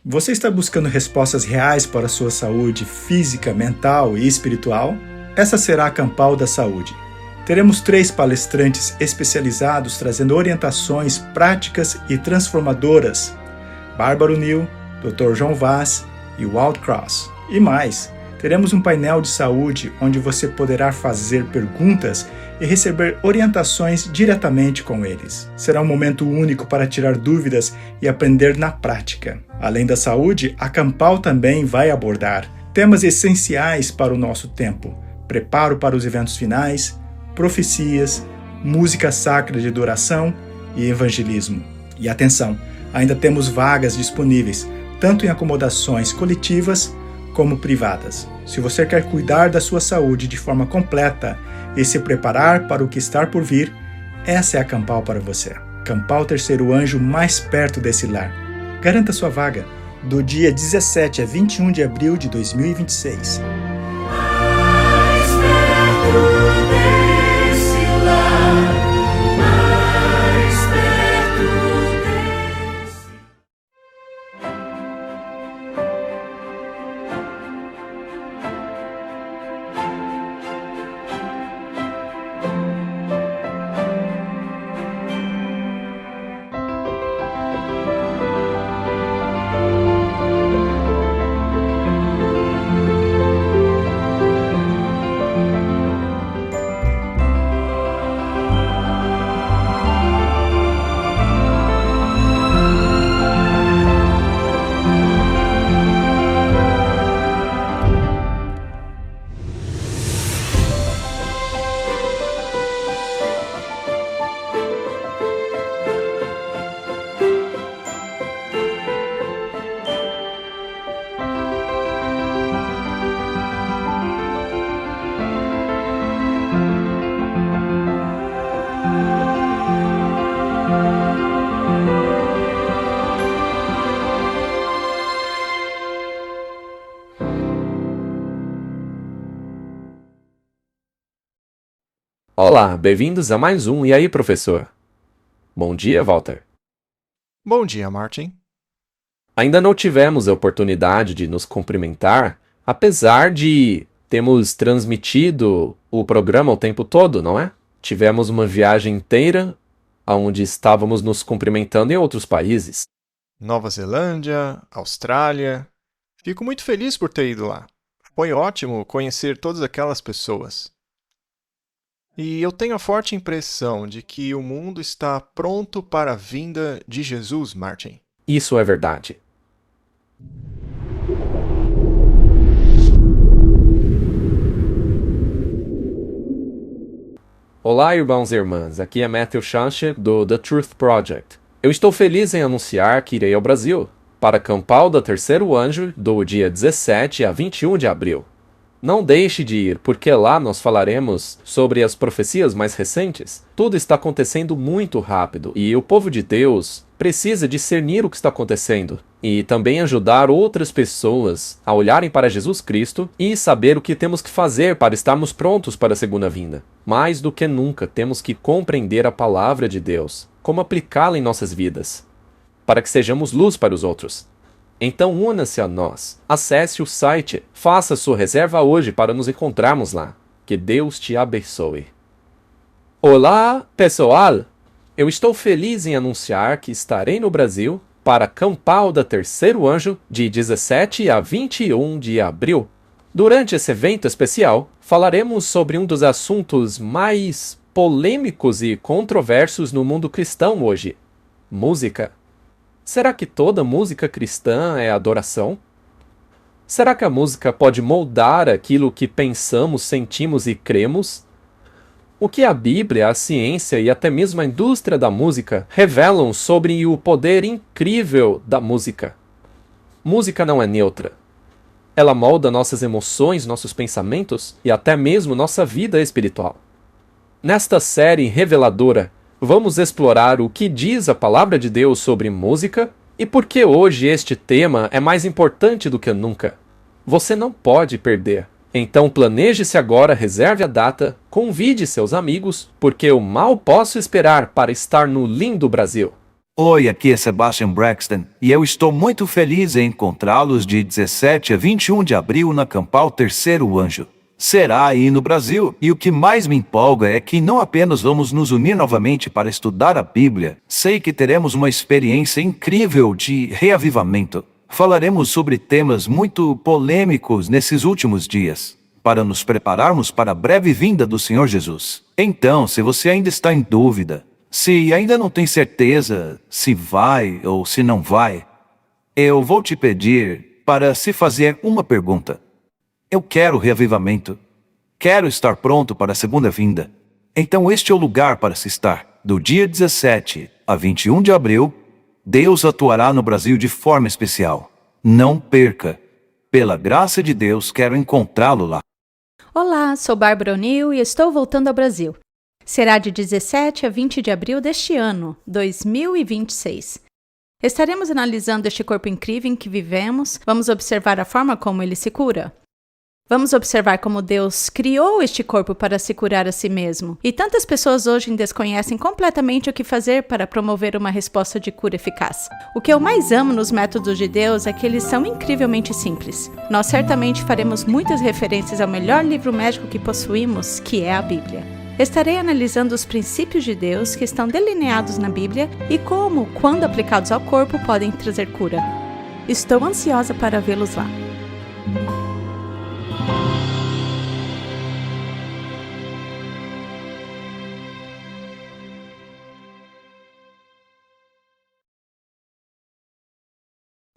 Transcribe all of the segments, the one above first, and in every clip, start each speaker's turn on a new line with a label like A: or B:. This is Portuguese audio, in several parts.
A: Você está buscando respostas reais para a sua saúde física, mental e espiritual? Essa será a Campal da Saúde. Teremos 3 palestrantes especializados trazendo orientações práticas e transformadoras. Bárbara Nil, Dr. João Vaz e Walt Cross. E mais, teremos um painel de saúde onde você poderá fazer perguntas e receber orientações diretamente com eles. Será um momento único para tirar dúvidas e aprender na prática. Além da saúde, a Campal também vai abordar temas essenciais para o nosso tempo: preparo para os eventos finais, profecias, música sacra de adoração e evangelismo. E atenção, ainda temos vagas disponíveis, tanto em acomodações coletivas como privadas. Se você quer cuidar da sua saúde de forma completa e se preparar para o que está por vir, essa é a Campal para você. Campal Terceiro Anjo, mais perto desse lar. Garanta sua vaga do dia 17 a 21 de abril de 2026.
B: Mais perto desse lar, mais perto desse.
C: Olá, bem-vindos a mais um E aí, professor? Bom dia, Walter.
D: Bom dia, Martin.
C: Ainda não tivemos a oportunidade de nos cumprimentar, apesar de termos transmitido o programa o tempo todo, não é? Tivemos uma viagem inteira onde estávamos nos cumprimentando em outros países.
D: Nova Zelândia, Austrália. Fico muito feliz por ter ido lá. Foi ótimo conhecer todas aquelas pessoas. E eu tenho a forte impressão de que o mundo está pronto para a vinda de Jesus, Martin.
C: Isso é verdade. Olá, irmãos e irmãs. Aqui é Matthew Shanche, do The Truth Project. Eu estou feliz em anunciar que irei ao Brasil para a Campal da Terceiro Anjo do dia 17 a 21 de abril. Não deixe de ir, porque lá nós falaremos sobre as profecias mais recentes. Tudo está acontecendo muito rápido e o povo de Deus precisa discernir o que está acontecendo e também ajudar outras pessoas a olharem para Jesus Cristo e saber o que temos que fazer para estarmos prontos para a segunda vinda. Mais do que nunca, temos que compreender a palavra de Deus, como aplicá-la em nossas vidas, para que sejamos luz para os outros. Então una-se a nós, acesse o site, faça sua reserva hoje para nos encontrarmos lá. Que Deus te abençoe. Olá, pessoal! Eu estou feliz em anunciar que estarei no Brasil para a Campal da Terceiro Anjo de 17 a 21 de abril. Durante esse evento especial, falaremos sobre um dos assuntos mais polêmicos e controversos no mundo cristão hoje: música. Será que toda música cristã é adoração? Será que a música pode moldar aquilo que pensamos, sentimos e cremos? O que a Bíblia, a ciência e até mesmo a indústria da música revelam sobre o poder incrível da música? Música não é neutra. Ela molda nossas emoções, nossos pensamentos e até mesmo nossa vida espiritual. Nesta série reveladora, vamos explorar o que diz a palavra de Deus sobre música e por que hoje este tema é mais importante do que nunca. Você não pode perder. Então planeje-se agora, reserve a data, convide seus amigos, porque eu mal posso esperar para estar no lindo Brasil.
E: Oi, aqui é Sebastian Braxton e eu estou muito feliz em encontrá-los de 17 a 21 de abril na Campal Terceiro Anjo. Será aí no Brasil, e o que mais me empolga é que não apenas vamos nos unir novamente para estudar a Bíblia, sei que teremos uma experiência incrível de reavivamento. Falaremos sobre temas muito polêmicos nesses últimos dias, para nos prepararmos para a breve vinda do Senhor Jesus. Então, se você ainda está em dúvida, se ainda não tem certeza se vai ou se não vai, eu vou te pedir para se fazer uma pergunta. Eu quero reavivamento. Quero estar pronto para a segunda vinda. Então este é o lugar para se estar. Do dia 17 a 21 de abril, Deus atuará no Brasil de forma especial. Não perca. Pela graça de Deus, quero encontrá-lo lá.
F: Olá, sou Bárbara O'Neill e estou voltando ao Brasil. Será de 17 a 20 de abril deste ano, 2026. Estaremos analisando este corpo incrível em que vivemos, vamos observar a forma como ele se cura. Vamos observar como Deus criou este corpo para se curar a si mesmo. E tantas pessoas hoje desconhecem completamente o que fazer para promover uma resposta de cura eficaz. O que eu mais amo nos métodos de Deus é que eles são incrivelmente simples. Nós certamente faremos muitas referências ao melhor livro médico que possuímos, que é a Bíblia. Estarei analisando os princípios de Deus que estão delineados na Bíblia e como, quando aplicados ao corpo, podem trazer cura. Estou ansiosa para vê-los lá.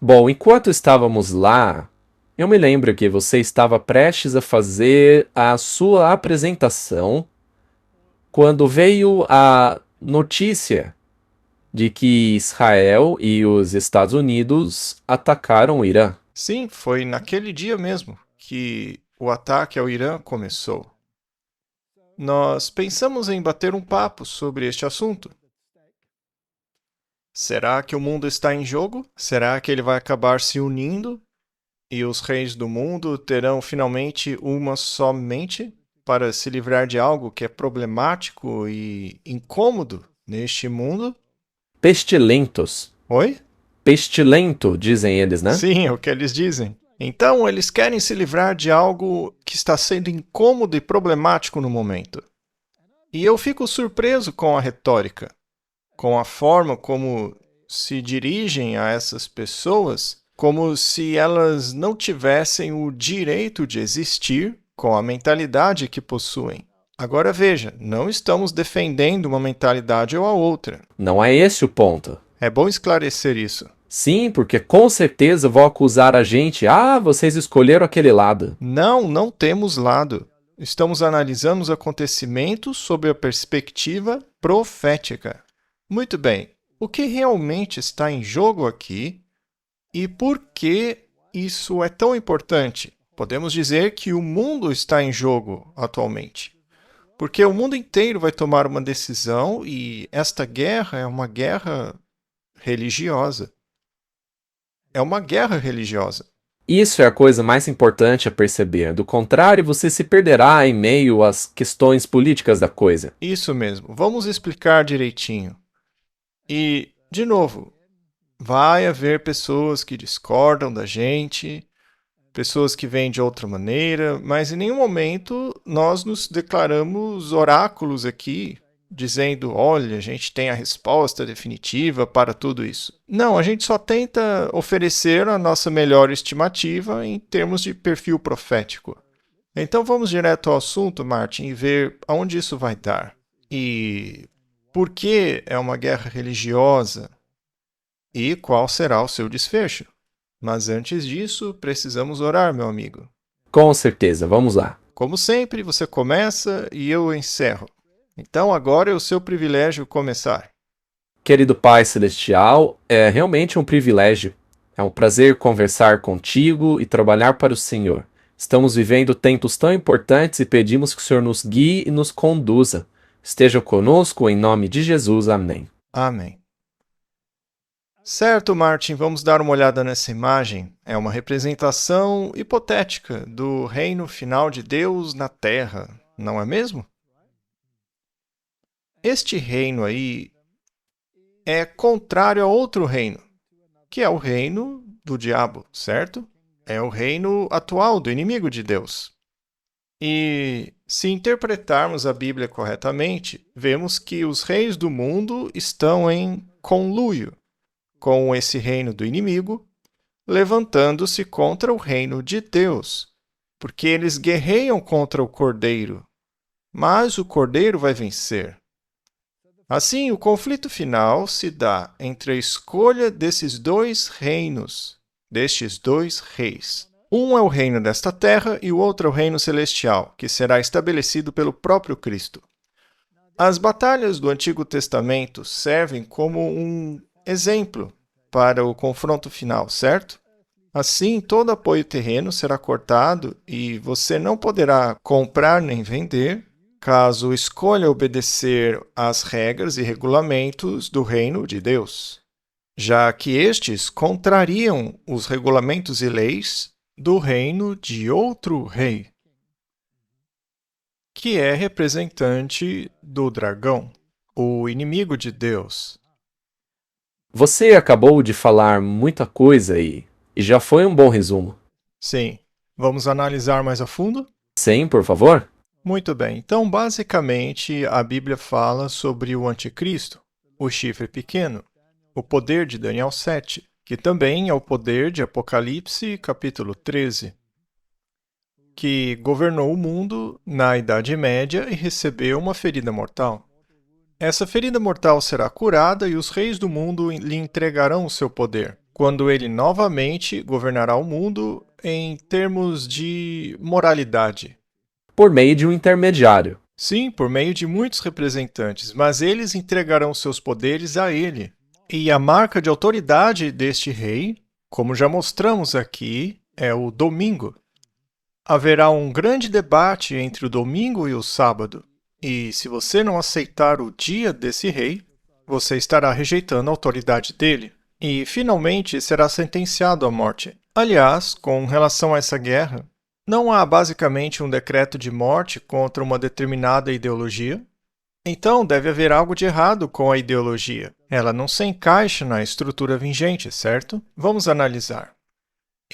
C: Bom, enquanto estávamos lá, eu me lembro que você estava prestes a fazer a sua apresentação quando veio a notícia de que Israel e os Estados Unidos atacaram o Irã.
D: Sim, foi naquele dia mesmo que o ataque ao Irã começou. Nós pensamos em bater um papo sobre este assunto. Será que o mundo está em jogo? Será que ele vai acabar se unindo? E os reis do mundo terão finalmente uma só mente para se livrar de algo que é problemático e incômodo neste mundo?
C: Pestilentos.
D: Oi?
C: Pestilento, dizem eles, né?
D: Sim, é o que eles dizem. Então, eles querem se livrar de algo que está sendo incômodo e problemático no momento. E eu fico surpreso com a retórica, com a forma como se dirigem a essas pessoas, como se elas não tivessem o direito de existir com a mentalidade que possuem. Agora veja, não estamos defendendo uma mentalidade ou a outra.
C: Não é esse o ponto.
D: É bom esclarecer isso.
C: Sim, porque com certeza vão acusar a gente. Ah, vocês escolheram aquele lado.
D: Não temos lado. Estamos analisando os acontecimentos sob a perspectiva profética. Muito bem, o que realmente está em jogo aqui e por que isso é tão importante? Podemos dizer que o mundo está em jogo atualmente, porque o mundo inteiro vai tomar uma decisão e esta guerra é uma guerra religiosa. É uma guerra religiosa.
C: Isso é a coisa mais importante a perceber. Do contrário, você se perderá em meio às questões políticas da coisa.
D: Isso mesmo. Vamos explicar direitinho. E, de novo, vai haver pessoas que discordam da gente, pessoas que veem de outra maneira, mas em nenhum momento nós nos declaramos oráculos aqui, dizendo, olha, a gente tem a resposta definitiva para tudo isso. Não, a gente só tenta oferecer a nossa melhor estimativa em termos de perfil profético. Então vamos direto ao assunto, Martin, e ver aonde isso vai dar. E por que é uma guerra religiosa? E qual será o seu desfecho? Mas antes disso, precisamos orar, meu amigo.
C: Com certeza, vamos lá.
D: Como sempre, você começa e eu encerro. Então agora é o seu privilégio começar.
C: Querido Pai Celestial, é realmente um privilégio. É um prazer conversar contigo e trabalhar para o Senhor. Estamos vivendo tempos tão importantes e pedimos que o Senhor nos guie e nos conduza. Esteja conosco em nome de Jesus. Amém.
D: Amém. Certo, Martin, vamos dar uma olhada nessa imagem. É uma representação hipotética do reino final de Deus na Terra, não é mesmo? Este reino aí é contrário a outro reino, que é o reino do diabo, certo? É o reino atual do inimigo de Deus. E se interpretarmos a Bíblia corretamente, vemos que os reis do mundo estão em conluio com esse reino do inimigo, levantando-se contra o reino de Deus, porque eles guerreiam contra o Cordeiro, mas o Cordeiro vai vencer. Assim, o conflito final se dá entre a escolha desses dois reinos, destes dois reis. Um é o reino desta terra e o outro é o reino celestial, que será estabelecido pelo próprio Cristo. As batalhas do Antigo Testamento servem como um exemplo para o confronto final, certo? Assim, todo apoio terreno será cortado e você não poderá comprar nem vender, caso escolha obedecer às regras e regulamentos do reino de Deus, já que estes contrariam os regulamentos e leis do reino de outro rei, que é representante do dragão, o inimigo de Deus.
C: Você acabou de falar muita coisa aí, e já foi um bom resumo.
D: Sim, vamos analisar mais a fundo?
C: Sim, por favor?
D: Muito bem, então basicamente a Bíblia fala sobre o anticristo, o chifre pequeno, o poder de Daniel 7, que também é o poder de Apocalipse capítulo 13, que governou o mundo na Idade Média e recebeu uma ferida mortal. Essa ferida mortal será curada e os reis do mundo lhe entregarão o seu poder, quando ele novamente governará o mundo em termos de moralidade.
C: Por meio de um intermediário.
D: Sim, por meio de muitos representantes, mas eles entregarão seus poderes a ele. E a marca de autoridade deste rei, como já mostramos aqui, é o domingo. Haverá um grande debate entre o domingo e o sábado, e se você não aceitar o dia desse rei, você estará rejeitando a autoridade dele, e finalmente será sentenciado à morte. Aliás, com relação a essa guerra, não há basicamente um decreto de morte contra uma determinada ideologia. Então, deve haver algo de errado com a ideologia. Ela não se encaixa na estrutura vigente, certo? Vamos analisar.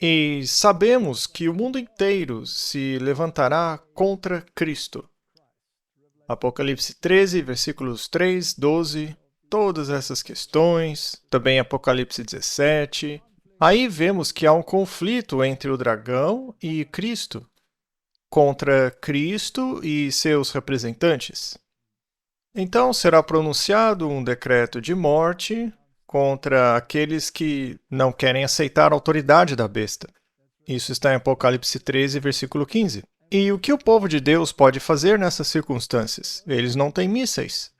D: E sabemos que o mundo inteiro se levantará contra Cristo. Apocalipse 13, versículos 3, 12, todas essas questões. Também Apocalipse 17. Aí vemos que há um conflito entre o dragão e Cristo, contra Cristo e seus representantes. Então será pronunciado um decreto de morte contra aqueles que não querem aceitar a autoridade da besta. Isso está em Apocalipse 13, versículo 15. E o que o povo de Deus pode fazer nessas circunstâncias? Eles não têm mísseis.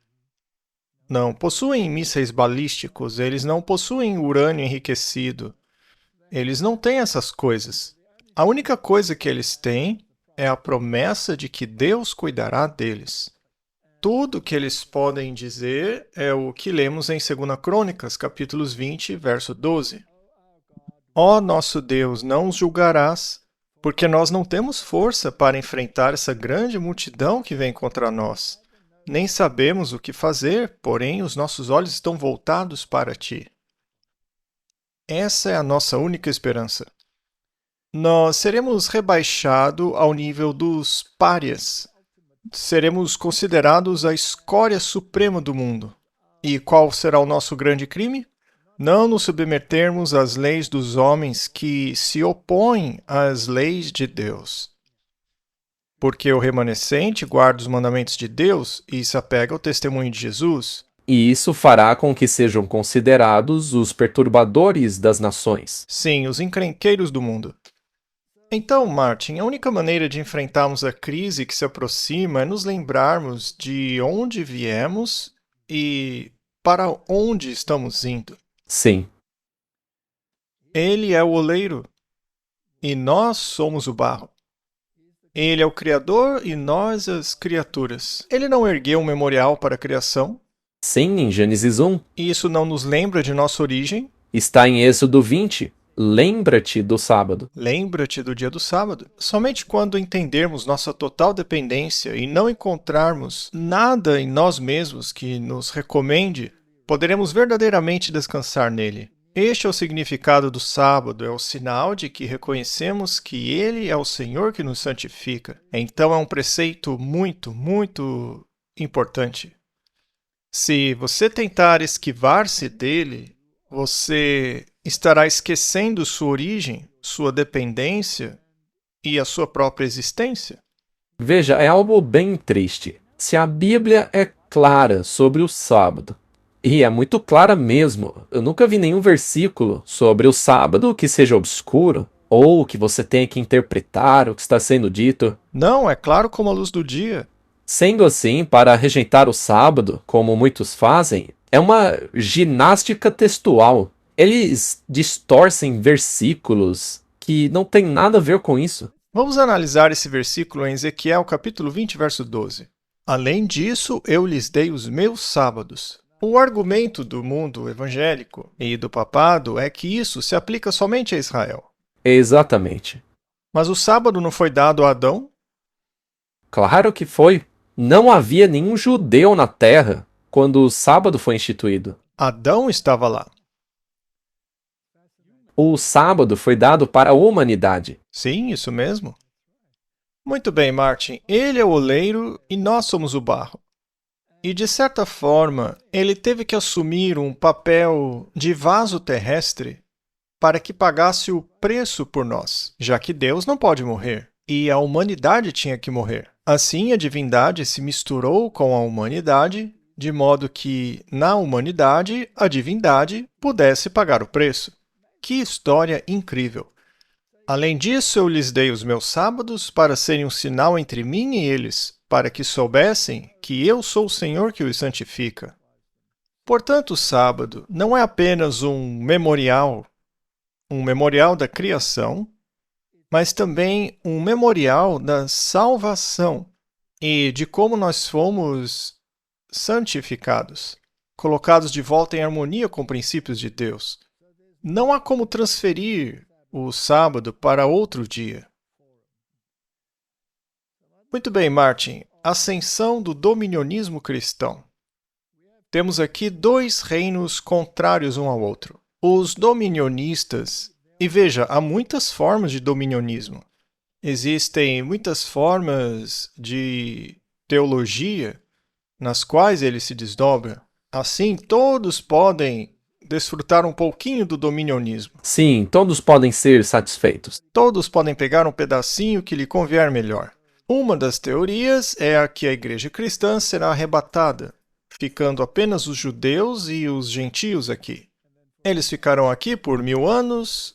D: Não possuem mísseis balísticos, eles não possuem urânio enriquecido. Eles não têm essas coisas. A única coisa que eles têm é a promessa de que Deus cuidará deles. Tudo que eles podem dizer é o que lemos em 2 Crônicas, capítulos 20, verso 12. Ó nosso Deus, não os julgarás, porque nós não temos força para enfrentar essa grande multidão que vem contra nós. Nem sabemos o que fazer, porém os nossos olhos estão voltados para ti. Essa é a nossa única esperança. Nós seremos rebaixados ao nível dos párias. Seremos considerados a escória suprema do mundo. E qual será o nosso grande crime? Não nos submetermos às leis dos homens que se opõem às leis de Deus. Porque o remanescente guarda os mandamentos de Deus e se apega ao testemunho de Jesus.
C: E isso fará com que sejam considerados os perturbadores das nações.
D: Sim, os encrenqueiros do mundo. Então, Martin, a única maneira de enfrentarmos a crise que se aproxima é nos lembrarmos de onde viemos e para onde estamos indo.
C: Sim.
D: Ele é o oleiro e nós somos o barro. Ele é o Criador e nós as criaturas. Ele não ergueu um memorial para a criação.
C: Sim, em Gênesis 1.
D: E isso não nos lembra de nossa origem.
C: Está em Êxodo 20. Lembra-te do sábado.
D: Lembra-te do dia do sábado. Somente quando entendermos nossa total dependência e não encontrarmos nada em nós mesmos que nos recomende poderemos verdadeiramente descansar nele. Este é o significado do sábado, é o sinal de que reconhecemos que Ele é o Senhor que nos santifica. Então é um preceito muito, muito importante. Se você tentar esquivar-se dele, você estará esquecendo sua origem, sua dependência e a sua própria existência.
C: Veja, é algo bem triste. Se a Bíblia é clara sobre o sábado, e é muito clara mesmo, eu nunca vi nenhum versículo sobre o sábado que seja obscuro, ou que você tenha que interpretar o que está sendo dito.
D: Não, é claro como a luz do dia.
C: Sendo assim, para rejeitar o sábado, como muitos fazem, é uma ginástica textual. Eles distorcem versículos que não têm nada a ver com isso.
D: Vamos analisar esse versículo em Ezequiel, capítulo 20, verso 12. Além disso, eu lhes dei os meus sábados. O argumento do mundo evangélico e do papado é que isso se aplica somente a Israel.
C: Exatamente.
D: Mas o sábado não foi dado a Adão?
C: Claro que foi. Não havia nenhum judeu na terra quando o sábado foi instituído.
D: Adão estava lá.
C: O sábado foi dado para a humanidade.
D: Sim, isso mesmo. Muito bem, Martin. Ele é o oleiro e nós somos o barro. E, de certa forma, ele teve que assumir um papel de vaso terrestre para que pagasse o preço por nós, já que Deus não pode morrer, e a humanidade tinha que morrer. Assim, a divindade se misturou com a humanidade, de modo que, na humanidade, a divindade pudesse pagar o preço. Que história incrível! Além disso, eu lhes dei os meus sábados para serem um sinal entre mim e eles, para que soubessem que eu sou o Senhor que os santifica. Portanto, o sábado não é apenas um memorial da criação, mas também um memorial da salvação e de como nós fomos santificados, colocados de volta em harmonia com princípios de Deus. Não há como transferir o sábado para outro dia. Muito bem, Martin. Ascensão do dominionismo cristão. Temos aqui dois reinos contrários um ao outro. Os dominionistas. E veja, há muitas formas de dominionismo. Existem muitas formas de teologia nas quais ele se desdobra. Assim, todos podem desfrutar um pouquinho do dominionismo.
C: Sim, todos podem ser satisfeitos.
D: Todos podem pegar um pedacinho que lhe convier melhor. Uma das teorias é a que a igreja cristã será arrebatada, ficando apenas os judeus e os gentios aqui. Eles ficarão aqui por 1000 anos,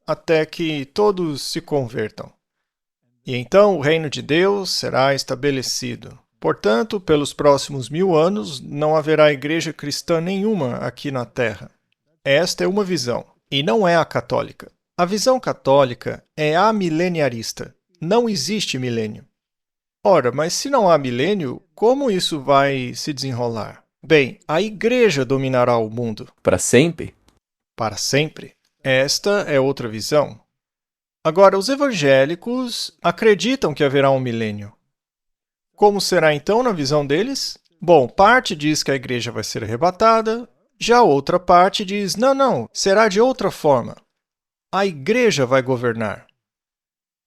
D: até que todos se convertam. E então o reino de Deus será estabelecido. Portanto, pelos próximos 1000 anos, não haverá igreja cristã nenhuma aqui na Terra. Esta é uma visão, e não é a católica. A visão católica é amileniarista. Não existe milênio. Ora, mas se não há milênio, como isso vai se desenrolar? Bem, a igreja dominará o mundo.
C: Para sempre?
D: Para sempre. Esta é outra visão. Agora, os evangélicos acreditam que haverá um milênio. Como será então na visão deles? Bom, parte diz que a igreja vai ser arrebatada, já outra parte diz, não, será de outra forma. A igreja vai governar.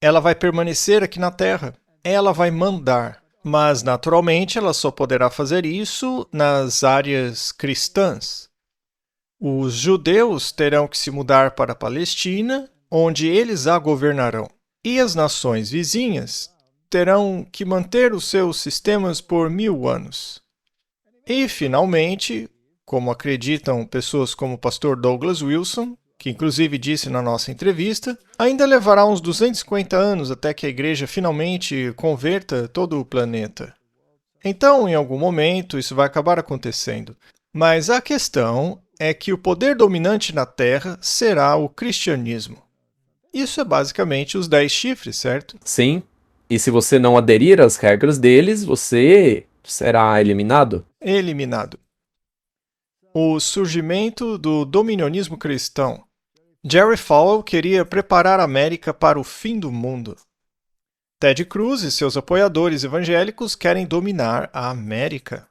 D: Ela vai permanecer aqui na terra. Ela vai mandar. Mas, naturalmente, ela só poderá fazer isso nas áreas cristãs. Os judeus terão que se mudar para a Palestina, onde eles a governarão. E as nações vizinhas terão que manter os seus sistemas por 1000 anos. E, finalmente, como acreditam pessoas como o pastor Douglas Wilson, que inclusive disse na nossa entrevista, ainda levará uns 250 anos até que a igreja finalmente converta todo o planeta. Então, em algum momento, isso vai acabar acontecendo. Mas a questão é que o poder dominante na Terra será o cristianismo. Isso é basicamente os 10 chifres, certo?
C: Sim. E se você não aderir às regras deles, você será eliminado?
D: Eliminado. O surgimento do dominionismo cristão. Jerry Falwell queria preparar a América para o fim do mundo. Ted Cruz e seus apoiadores evangélicos querem dominar a América.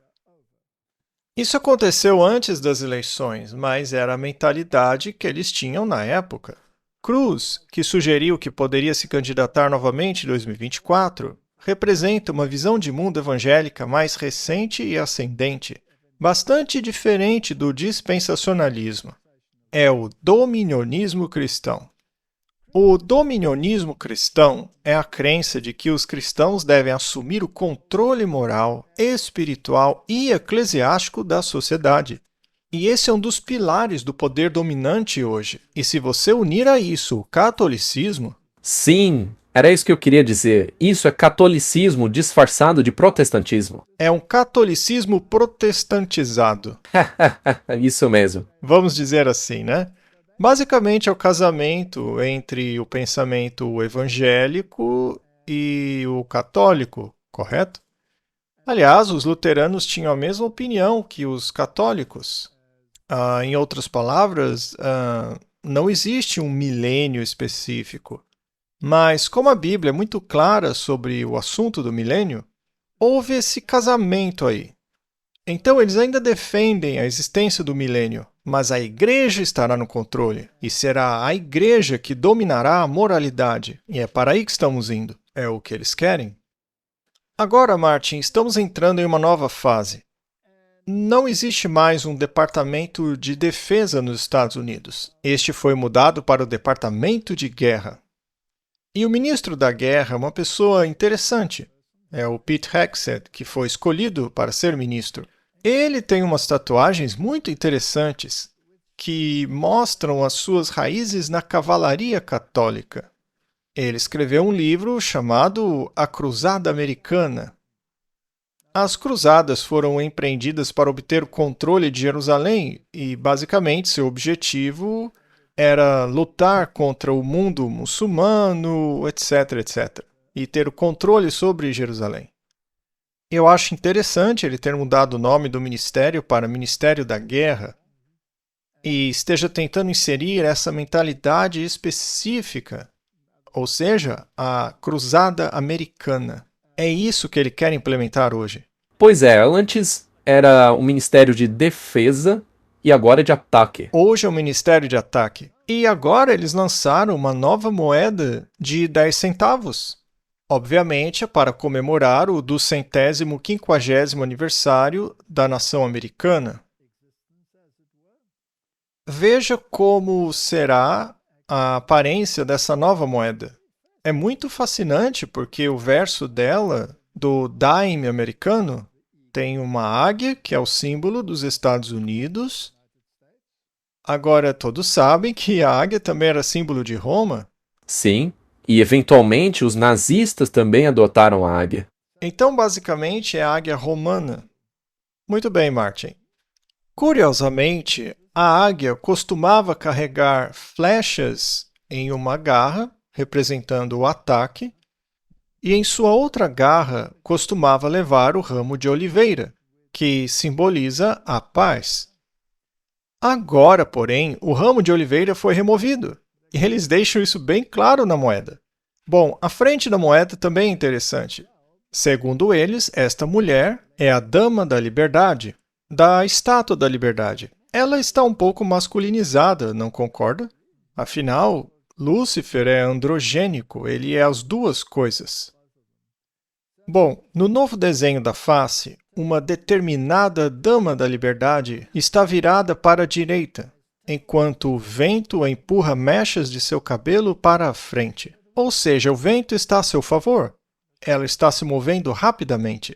D: Isso aconteceu antes das eleições, mas era a mentalidade que eles tinham na época. Cruz, que sugeriu que poderia se candidatar novamente em 2024, representa uma visão de mundo evangélica mais recente e ascendente, bastante diferente do dispensacionalismo. É o dominionismo cristão. O dominionismo cristão é a crença de que os cristãos devem assumir o controle moral, espiritual e eclesiástico da sociedade. E esse é um dos pilares do poder dominante hoje. E se você unir a isso o catolicismo,
C: Sim, era isso que eu queria dizer. Isso é catolicismo disfarçado de protestantismo.
D: é um catolicismo protestantizado.
C: Isso mesmo.
D: Vamos dizer assim, né? Basicamente é o casamento entre o pensamento evangélico e o católico, correto? Aliás, os luteranos tinham a mesma opinião que os católicos. Em outras palavras, não existe um milênio específico. Mas, como a Bíblia é muito clara sobre o assunto do milênio, houve esse casamento aí. Então, eles ainda defendem a existência do milênio, mas a igreja estará no controle, e será a igreja que dominará a moralidade, e é para aí que estamos indo. É o que eles querem. Agora, Martin, estamos entrando em uma nova fase. Não existe mais um departamento de defesa nos Estados Unidos. Este foi mudado para o Departamento de Guerra. E o ministro da Guerra é uma pessoa interessante. É o Pete Hegseth, que foi escolhido para ser ministro. Ele tem umas tatuagens muito interessantes que mostram as suas raízes na cavalaria católica. Ele escreveu um livro chamado A Cruzada Americana. As cruzadas foram empreendidas para obter o controle de Jerusalém e, basicamente, seu objetivo era lutar contra o mundo muçulmano, etc, etc, e ter o controle sobre Jerusalém. Eu acho interessante ele ter mudado o nome do ministério para Ministério da Guerra e esteja tentando inserir essa mentalidade específica, ou seja, a cruzada americana. É isso que ele quer implementar hoje.
C: Pois é, antes era o Ministério de Defesa e agora é de ataque.
D: Hoje é o Ministério de Ataque. E agora eles lançaram uma nova moeda de 10 centavos. Obviamente, é para comemorar o 250º aniversário da nação americana. Veja como será a aparência dessa nova moeda. É muito fascinante porque o verso dela, do dime americano, tem uma águia, que é o símbolo dos Estados Unidos. Agora, todos sabem que a águia também era símbolo de Roma.
C: Sim, e eventualmente os nazistas também adotaram a águia.
D: Então, basicamente, é a águia romana. Muito bem, Martin. Curiosamente, a águia costumava carregar flechas em uma garra, representando o ataque, e em sua outra garra costumava levar o ramo de oliveira, que simboliza a paz. Agora, porém, o ramo de oliveira foi removido, e eles deixam isso bem claro na moeda. Bom, a frente da moeda também é interessante. Segundo eles, esta mulher é a Dama da Liberdade, da Estátua da Liberdade. Ela está um pouco masculinizada, não concorda? Afinal, Lúcifer é androgênico, ele é as duas coisas. Bom, no novo desenho da face, uma determinada Dama da Liberdade está virada para a direita, enquanto o vento empurra mechas de seu cabelo para a frente. Ou seja, o vento está a seu favor. Ela está se movendo rapidamente.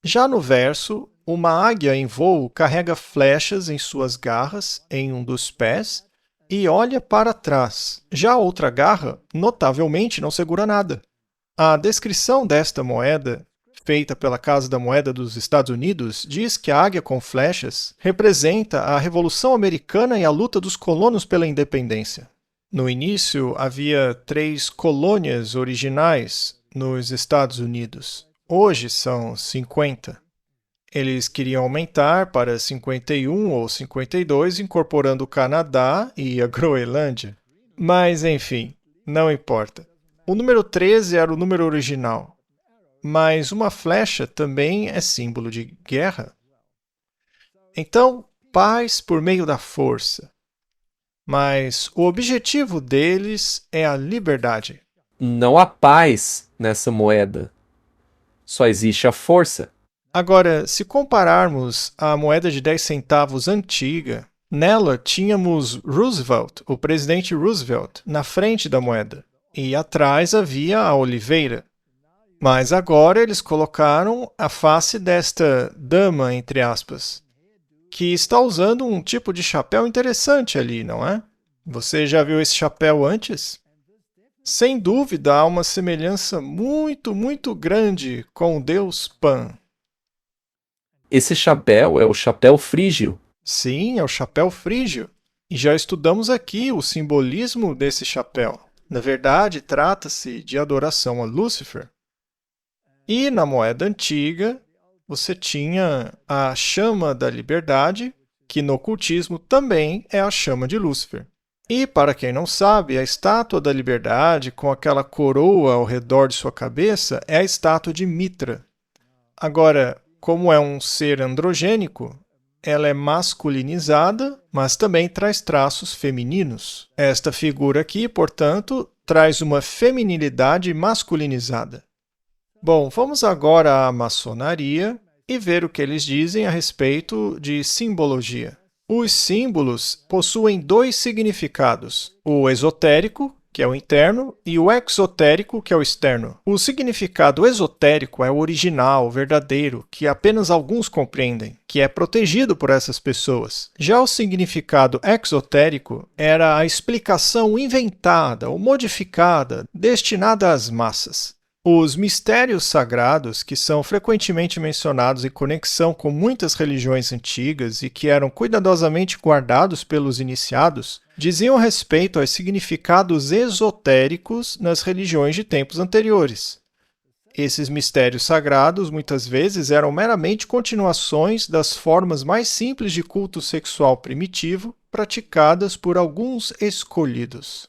D: Já no verso, uma águia em voo carrega flechas em suas garras em um dos pés e olha para trás. Já a outra garra, notavelmente, não segura nada. A descrição desta moeda, feita pela Casa da Moeda dos Estados Unidos, diz que a águia com flechas representa a Revolução Americana e a luta dos colonos pela independência. No início, havia 3 colônias originais nos Estados Unidos. Hoje são 50. Eles queriam aumentar para 51 ou 52, incorporando o Canadá e a Groenlândia. Mas, enfim, não importa. O número 13 era o número original. Mas uma flecha também é símbolo de guerra. Então, paz por meio da força. Mas o objetivo deles é a liberdade.
C: Não há paz nessa moeda. Só existe a força.
D: Agora, se compararmos a moeda de 10 centavos antiga, nela tínhamos Roosevelt, o presidente Roosevelt, na frente da moeda. E atrás havia a oliveira. Mas agora eles colocaram a face desta dama, entre aspas, que está usando um tipo de chapéu interessante ali, não é? Você já viu esse chapéu antes? Sem dúvida, há uma semelhança muito, muito grande com o deus Pan.
C: Esse chapéu é o chapéu frígio.
D: Sim, é o chapéu frígio. E já estudamos aqui o simbolismo desse chapéu. Na verdade, trata-se de adoração a Lúcifer. E na moeda antiga, você tinha a chama da liberdade, que no ocultismo também é a chama de Lúcifer. E, para quem não sabe, a estátua da liberdade, com aquela coroa ao redor de sua cabeça, é a estátua de Mitra. Agora, como é um ser androgênico, ela é masculinizada, mas também traz traços femininos. Esta figura aqui, portanto, traz uma feminilidade masculinizada. Bom, vamos agora à maçonaria e ver o que eles dizem a respeito de simbologia. Os símbolos possuem dois significados: o esotérico, que é o interno, e o exotérico, que é o externo. O significado esotérico é o original, o verdadeiro, que apenas alguns compreendem, que é protegido por essas pessoas. Já o significado exotérico era a explicação inventada ou modificada, destinada às massas. Os mistérios sagrados, que são frequentemente mencionados em conexão com muitas religiões antigas e que eram cuidadosamente guardados pelos iniciados, diziam respeito aos significados esotéricos nas religiões de tempos anteriores. Esses mistérios sagrados muitas vezes eram meramente continuações das formas mais simples de culto sexual primitivo praticadas por alguns escolhidos.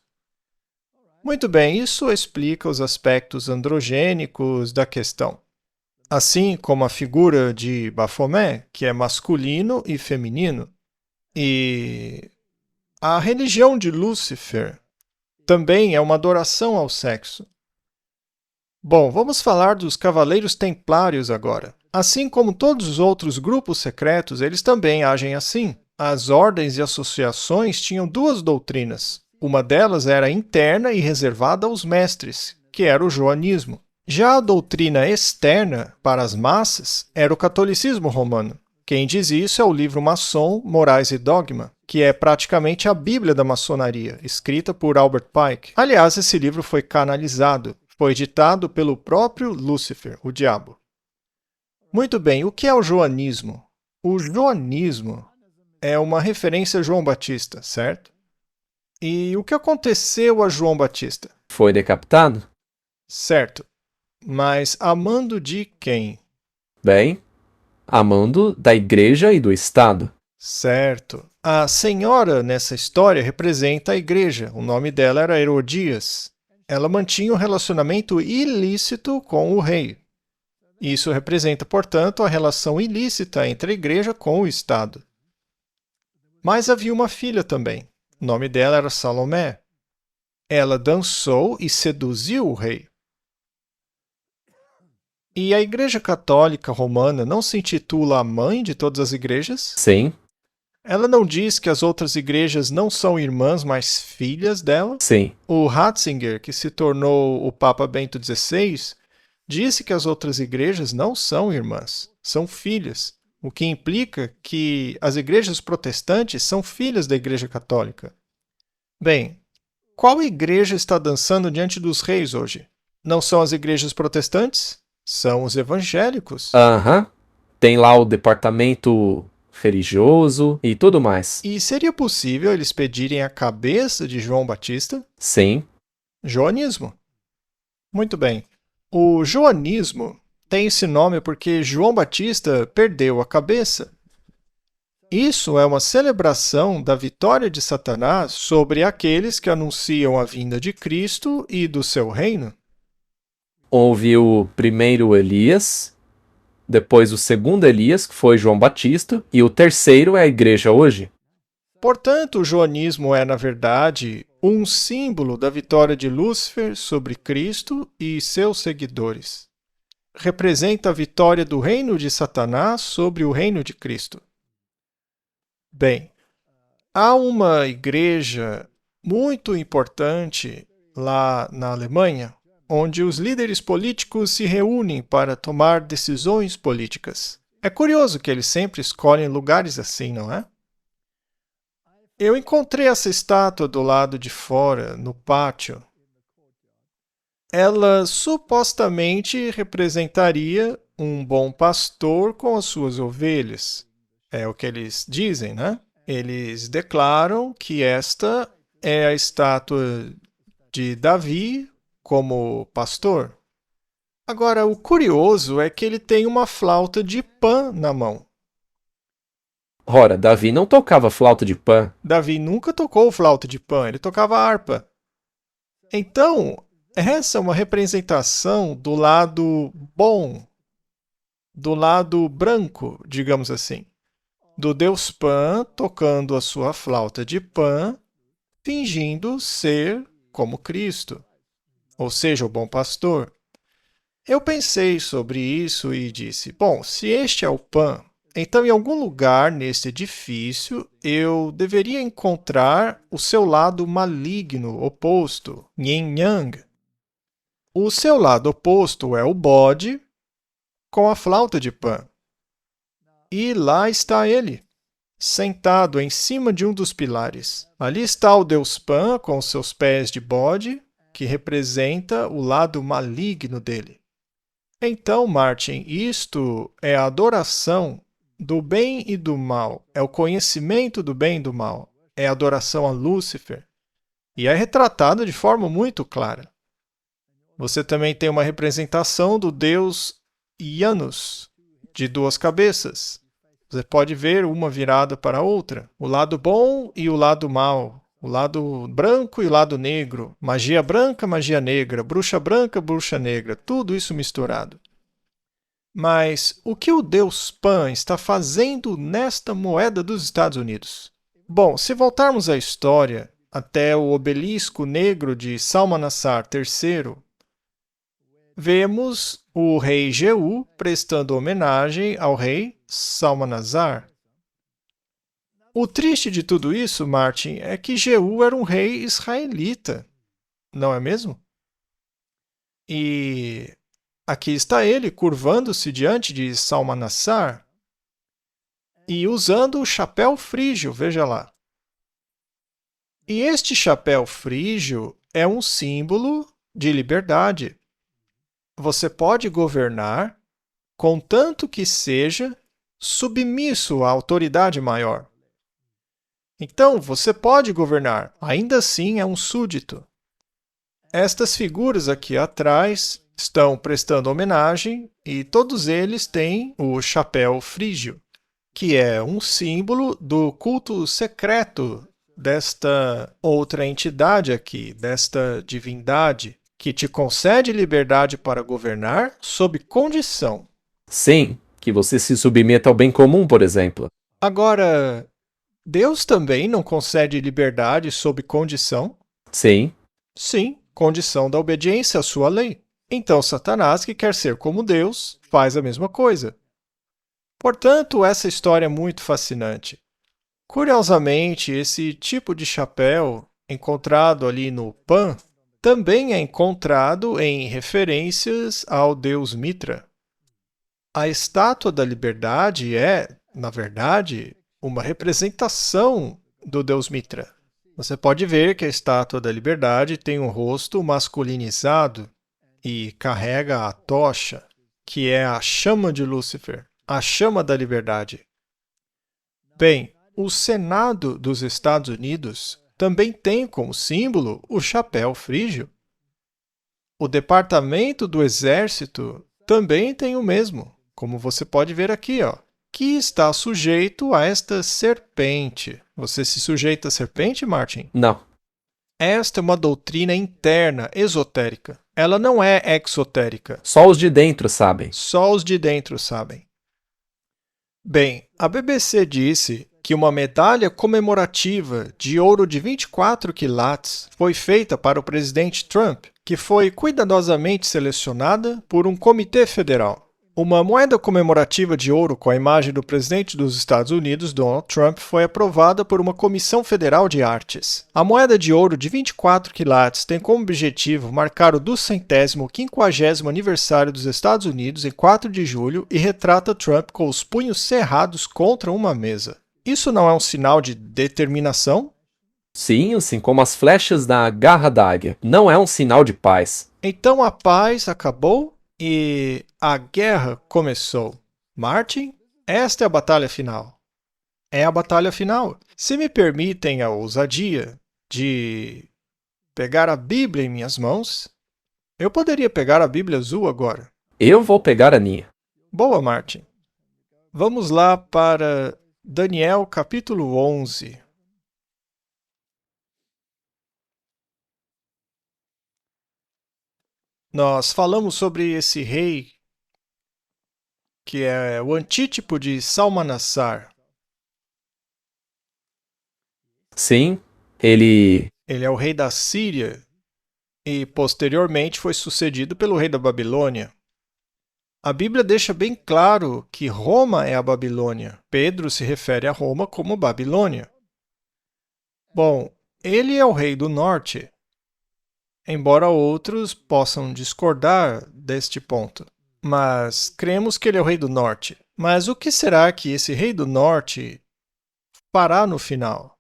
D: Muito bem, isso explica os aspectos androgênicos da questão. Assim como a figura de Baphomet, que é masculino e feminino. E a religião de Lúcifer também é uma adoração ao sexo. Bom, vamos falar dos Cavaleiros Templários agora. Assim como todos os outros grupos secretos, eles também agem assim. As ordens e associações tinham duas doutrinas. Uma delas era interna e reservada aos mestres, que era o joanismo. Já a doutrina externa, para as massas, era o catolicismo romano. Quem diz isso é o livro maçom Morais e Dogma, que é praticamente a Bíblia da maçonaria, escrita por Albert Pike. Aliás, esse livro foi canalizado, foi ditado pelo próprio Lúcifer, o diabo. Muito bem, o que é o joanismo? O joanismo é uma referência a João Batista, certo? E o que aconteceu a João Batista?
C: Foi decapitado?
D: Certo. Mas a mando de quem?
C: Bem, a mando da igreja e do Estado.
D: Certo. A senhora nessa história representa a igreja. O nome dela era Herodias. Ela mantinha um relacionamento ilícito com o rei. Isso representa, portanto, a relação ilícita entre a igreja com o Estado. Mas havia uma filha também. O nome dela era Salomé. Ela dançou e seduziu o rei. E a Igreja Católica Romana não se intitula a mãe de todas as igrejas?
C: Sim,
D: Ela não diz que as outras igrejas não são irmãs, mas filhas dela?
C: sim.
D: O Ratzinger, que se tornou o Papa Bento XVI, disse que as outras igrejas não são irmãs, são filhas, o que implica que as igrejas protestantes são filhas da Igreja Católica. Bem, qual igreja está dançando diante dos reis hoje? Não são as igrejas protestantes? São os evangélicos.
C: Aham. Tem lá o departamento religioso e tudo mais.
D: E seria possível eles pedirem a cabeça de João Batista?
C: Sim,
D: Joanismo. Muito bem. O joanismo tem esse nome porque João Batista perdeu a cabeça. Isso é uma celebração da vitória de Satanás sobre aqueles que anunciam a vinda de Cristo e do seu reino.
C: houve o primeiro Elias, depois o segundo Elias, que foi João Batista, e o terceiro é a igreja hoje.
D: Portanto, o joanismo é, na verdade, um símbolo da vitória de Lúcifer sobre Cristo e seus seguidores. Representa a vitória do reino de Satanás sobre o reino de Cristo. Bem, há uma igreja muito importante lá na Alemanha, onde os líderes políticos se reúnem para tomar decisões políticas. É curioso que eles sempre escolhem lugares assim, não é? Eu encontrei essa estátua do lado de fora, no pátio. Ela supostamente representaria um bom pastor com as suas ovelhas. É o que eles dizem, né? Eles declaram que esta é a estátua de Davi como pastor. Agora, o curioso é que ele tem uma flauta de Pan na mão.
C: Ora, Davi não tocava flauta de Pan.
D: Davi nunca tocou flauta de Pan, ele tocava harpa. Então, essa é uma representação do lado bom, do lado branco, digamos assim, do deus Pan tocando a sua flauta de Pan, fingindo ser como Cristo, ou seja, o bom pastor. Eu pensei sobre isso e disse, bom, se este é o Pan, então em algum lugar neste edifício eu deveria encontrar o seu lado maligno, oposto, yin yang. O seu lado oposto é o bode com a flauta de Pan. E lá está ele, sentado em cima de um dos pilares. Ali está o deus Pan com seus pés de bode, que representa o lado maligno dele. Então, Martin, isto é a adoração do bem e do mal, é o conhecimento do bem e do mal, é a adoração a Lúcifer, e é retratado de forma muito clara. Você também tem uma representação do deus Janus, de duas cabeças. Você pode ver uma virada para a outra, o lado bom e o lado mal, o lado branco e o lado negro, magia branca, magia negra, bruxa branca, bruxa negra, tudo isso misturado. Mas o que o deus Pan está fazendo nesta moeda dos Estados Unidos? Bom, se voltarmos à história, até o obelisco negro de Salmanassar III, vemos o rei Jeú prestando homenagem ao rei Salmanasar. O triste de tudo isso, Martin, é que Jeú era um rei israelita, não é mesmo? E aqui está ele, curvando-se diante de Salmanassar e usando o chapéu frígio, veja lá. E este chapéu frígio é um símbolo de liberdade. Você pode governar contanto que seja submisso à autoridade maior. Então, você pode governar, ainda assim é um súdito. Estas figuras aqui atrás estão prestando homenagem e todos eles têm o chapéu frígio, que é um símbolo do culto secreto desta outra entidade aqui, desta divindade, que te concede liberdade para governar sob condição.
C: Sim, que você se submeta ao bem comum, por exemplo.
D: Agora, Deus também não concede liberdade sob condição?
C: Sim,
D: Sim, condição da obediência à sua lei. Então, Satanás, que quer ser como Deus, faz a mesma coisa. Portanto, essa história é muito fascinante. Curiosamente, esse tipo de chapéu, encontrado ali no Pan, também é encontrado em referências ao deus Mitra. A estátua da liberdade é, na verdade, uma representação do deus Mitra. Você pode ver que a estátua da liberdade tem um rosto masculinizado e carrega a tocha, que é a chama de Lúcifer, a chama da liberdade. Bem, o Senado dos Estados Unidos também tem como símbolo o chapéu frígio. O Departamento do Exército também tem o mesmo, como você pode ver aqui, ó, que está sujeito a esta serpente. Você se sujeita à serpente, Martin?
C: não.
D: Esta é uma doutrina interna, esotérica. Ela não é exotérica.
C: Só os de dentro sabem.
D: Só os de dentro sabem. Bem, a BBC disse que uma medalha comemorativa de ouro de 24 quilates foi feita para o presidente Trump, que foi cuidadosamente selecionada por um comitê federal. Uma moeda comemorativa de ouro com a imagem do presidente dos Estados Unidos, Donald Trump, foi aprovada por uma comissão federal de artes. A moeda de ouro de 24 quilates tem como objetivo marcar o 250º aniversário dos Estados Unidos em 4 de julho e retrata Trump com os punhos cerrados contra uma mesa. Isso não é um sinal de determinação?
C: Sim, assim como as flechas da garra da águia. Não é um sinal de paz.
D: Então a paz acabou e a guerra começou. Martin, esta é a batalha final. É a batalha final. Se me permitem a ousadia de pegar a Bíblia em minhas mãos, eu poderia pegar a Bíblia azul agora.
C: Eu vou pegar a minha.
D: Boa, Martin. Vamos lá para Daniel capítulo 11. Nós falamos sobre esse rei que é o antítipo de Salmanassar.
C: Sim, ele
D: Ele é o rei da Síria e posteriormente foi sucedido pelo rei da Babilônia. A Bíblia deixa bem claro que Roma é a Babilônia. Pedro se refere a Roma como Babilônia. Bom, ele é o rei do norte, embora outros possam discordar deste ponto. Mas cremos que ele é o rei do norte. Mas o que será que esse rei do norte fará no final?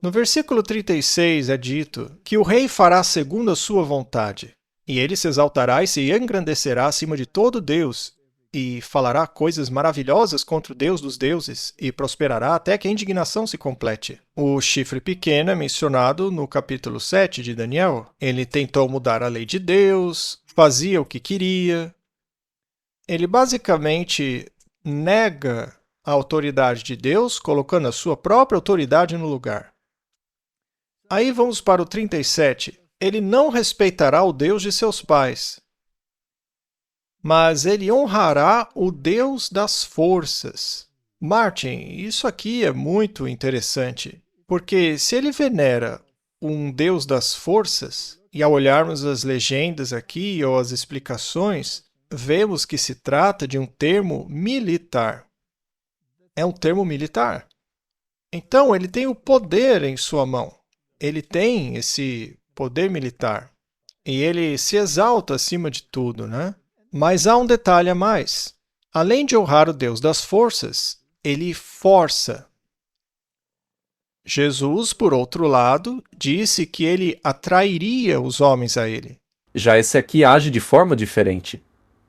D: No versículo 36 é dito que o rei fará segundo a sua vontade, e ele se exaltará e se engrandecerá acima de todo Deus, e falará coisas maravilhosas contra o Deus dos deuses, e prosperará até que a indignação se complete. O chifre pequeno é mencionado no capítulo 7 de Daniel. Ele tentou mudar a lei de Deus, fazia o que queria. Ele basicamente nega a autoridade de Deus, colocando a sua própria autoridade no lugar. Aí vamos para o 37. Ele não respeitará o Deus de seus pais, mas ele honrará o Deus das forças. Martin, isso aqui é muito interessante, porque se ele venera um Deus das forças, e ao olharmos as legendas aqui ou as explicações, vemos que se trata de um termo militar. É um termo militar. Então, ele tem o poder em sua mão. Ele tem esse poder militar. E ele se exalta acima de tudo, né? Mas há um detalhe a mais. Além de honrar o Deus das forças, ele força. Jesus, por outro lado, disse que ele atrairia os homens a ele.
C: já esse aqui age de forma diferente.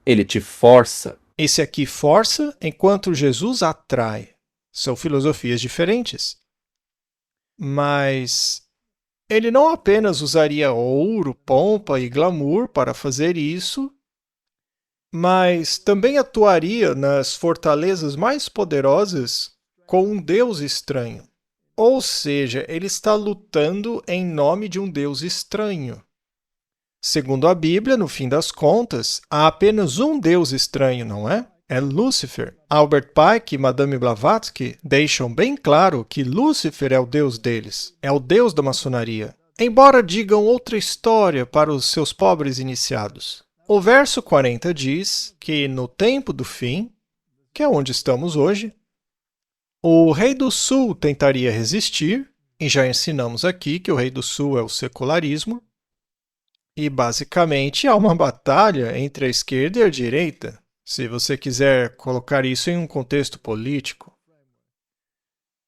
C: Ele te força.
D: Esse aqui força, enquanto Jesus atrai. São filosofias diferentes. Mas ele não apenas usaria ouro, pompa e glamour para fazer isso, mas também atuaria nas fortalezas mais poderosas com um Deus estranho. Ou seja, ele está lutando em nome de um Deus estranho. Segundo a Bíblia, no fim das contas, há apenas um Deus estranho, não é? É Lúcifer. Albert Pike e Madame Blavatsky deixam bem claro que Lúcifer é o Deus deles, é o Deus da maçonaria, embora digam outra história para os seus pobres iniciados. O verso 40 diz que no tempo do fim, que é onde estamos hoje, o rei do sul tentaria resistir, e já ensinamos aqui que o rei do sul é o secularismo, e basicamente há uma batalha entre a esquerda e a direita, se você quiser colocar isso em um contexto político.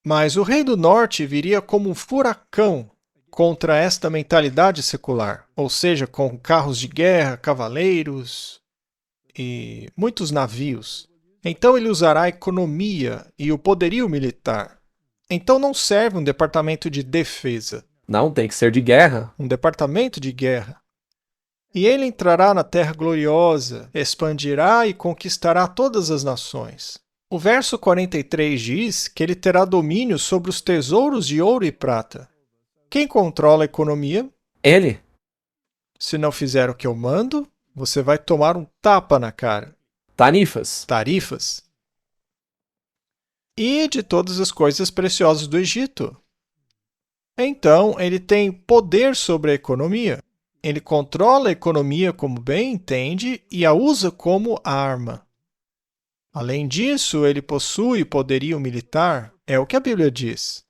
D: Mas o rei do norte viria como um furacão contra esta mentalidade secular, ou seja, com carros de guerra, cavaleiros e muitos navios. Então ele usará a economia e o poderio militar. Então não serve um departamento de defesa.
C: Não, tem que ser de guerra.
D: Um departamento de guerra. E ele entrará na terra gloriosa, expandirá e conquistará todas as nações. O verso 43 diz que ele terá domínio sobre os tesouros de ouro e prata. quem controla a economia?
C: Ele.
D: Se não fizer o que eu mando, você vai tomar um tapa na cara.
C: Tarifas.
D: Tarifas. E de todas as coisas preciosas do Egito. Então, ele tem poder sobre a economia. Ele controla a economia como bem entende e a usa como arma. Além disso, ele possui poderio militar, é o que a Bíblia diz.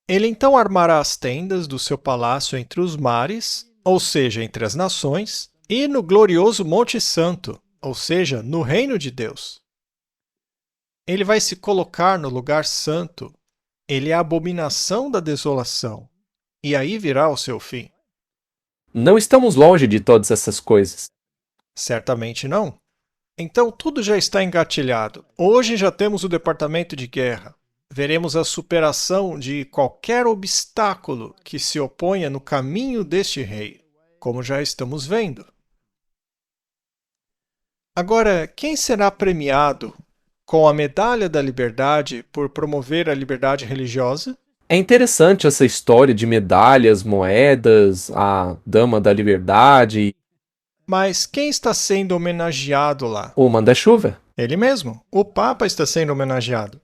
D: Ele então armará as tendas do seu palácio entre os mares, ou seja, entre as nações, e no glorioso Monte Santo, ou seja, no reino de Deus. Ele vai se colocar no lugar santo. Ele é a abominação da desolação. E aí virá o seu fim.
C: Não estamos longe de todas essas coisas.
D: Certamente não. Então tudo já está engatilhado. Hoje já temos o departamento de guerra. Veremos a superação de qualquer obstáculo que se oponha no caminho deste rei, como já estamos vendo. Agora, quem será premiado com a Medalha da Liberdade por promover a liberdade religiosa?
C: É interessante essa história de medalhas, moedas, a Dama da Liberdade,
D: Mas quem está sendo homenageado lá?
C: o manda-chuva.
D: Ele mesmo. O Papa está sendo homenageado.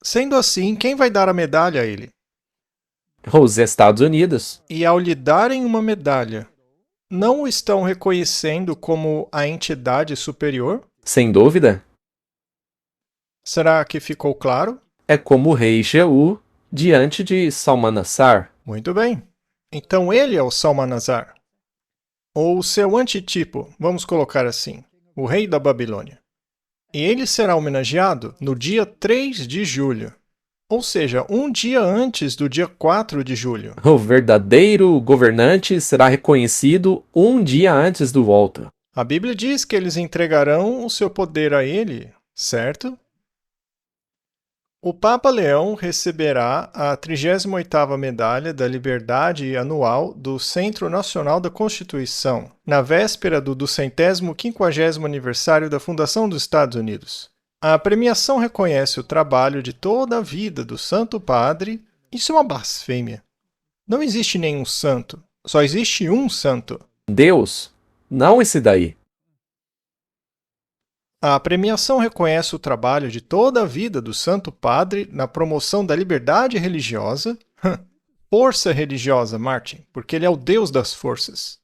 D: Sendo assim, quem vai dar a medalha a ele?
C: Os Estados Unidos.
D: E ao lhe darem uma medalha, não o estão reconhecendo como a entidade superior?
C: Sem dúvida.
D: Será que ficou claro?
C: É como o rei Jeú diante de Salmanassar.
D: Muito bem. Então ele é o Salmanasar. Ou seu antitipo, vamos colocar assim, o rei da Babilônia. E ele será homenageado no dia 3 de julho, ou seja, um dia antes do dia 4 de julho.
C: O verdadeiro governante será reconhecido um dia antes do volta.
D: A Bíblia diz que eles entregarão o seu poder a ele, certo? O Papa Leão receberá a 38ª Medalha da Liberdade anual do Centro Nacional da Constituição, na véspera do 250º aniversário da fundação dos Estados Unidos. A premiação reconhece o trabalho de toda a vida do Santo Padre. Isso é uma blasfêmia. Não existe nenhum santo, só existe um santo.
C: Deus, não esse daí.
D: A premiação reconhece o trabalho de toda a vida do Santo Padre na promoção da liberdade religiosa, força religiosa, Martin, porque ele é o Deus das forças,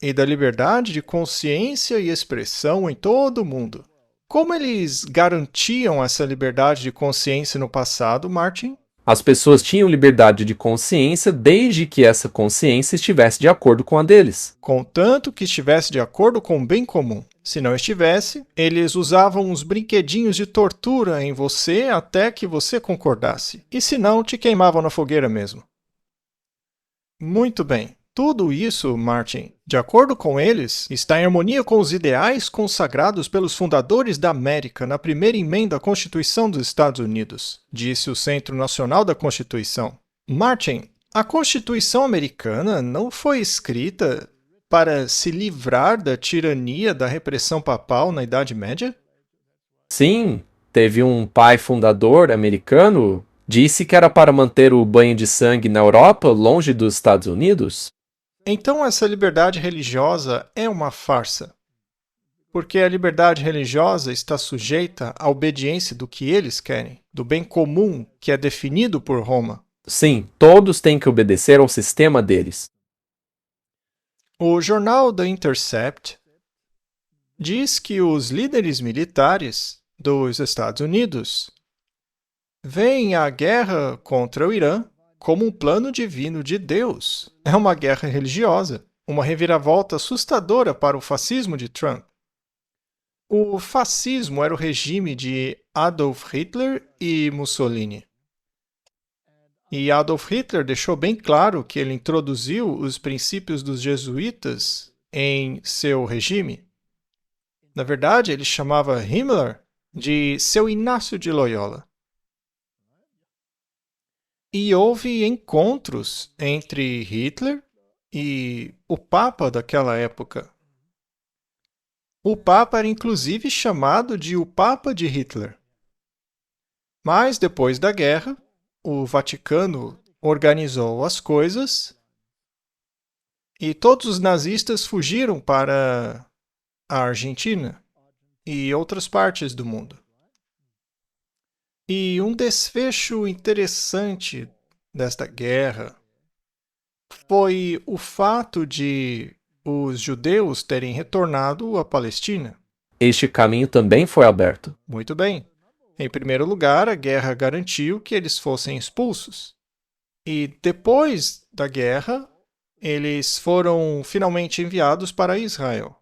D: e da liberdade de consciência e expressão em todo o mundo. Como eles garantiam essa liberdade de consciência no passado, Martin?
C: As pessoas tinham liberdade de consciência desde que essa consciência estivesse de acordo com a deles.
D: Contanto que estivesse de acordo com o bem comum. Se não estivesse, eles usavam uns brinquedinhos de tortura em você até que você concordasse. E se não, te queimavam na fogueira mesmo. Muito bem. Tudo isso, Martin, de acordo com eles, está em harmonia com os ideais consagrados pelos fundadores da América na primeira emenda à Constituição dos Estados Unidos, disse o Centro Nacional da Constituição. Martin, a Constituição americana não foi escrita para se livrar da tirania da repressão papal na Idade Média?
C: Sim, teve um pai fundador americano, disse que era para manter o banho de sangue na Europa longe dos Estados Unidos.
D: Então essa liberdade religiosa é uma farsa. Porque a liberdade religiosa está sujeita à obediência do que eles querem, do bem comum que é definido por Roma.
C: Sim, todos têm que obedecer ao sistema deles.
D: O jornal The Intercept diz que os líderes militares dos Estados Unidos veem a guerra contra o Irã como um plano divino de Deus. É uma guerra religiosa, uma reviravolta assustadora para o fascismo de Trump. O fascismo era o regime de Adolf Hitler e Mussolini. E Adolf Hitler deixou bem claro que ele introduziu os princípios dos jesuítas em seu regime. Na verdade, ele chamava Himmler de seu Inácio de Loyola. E houve encontros entre Hitler e o Papa daquela época. O Papa era inclusive chamado de o Papa de Hitler. Mas depois da guerra, o Vaticano organizou as coisas e todos os nazistas fugiram para a Argentina e outras partes do mundo. E um desfecho interessante desta guerra foi o fato de os judeus terem retornado à Palestina.
C: Este caminho também foi aberto.
D: Muito bem. Em primeiro lugar, a guerra garantiu que eles fossem expulsos. E depois da guerra, eles foram finalmente enviados para Israel.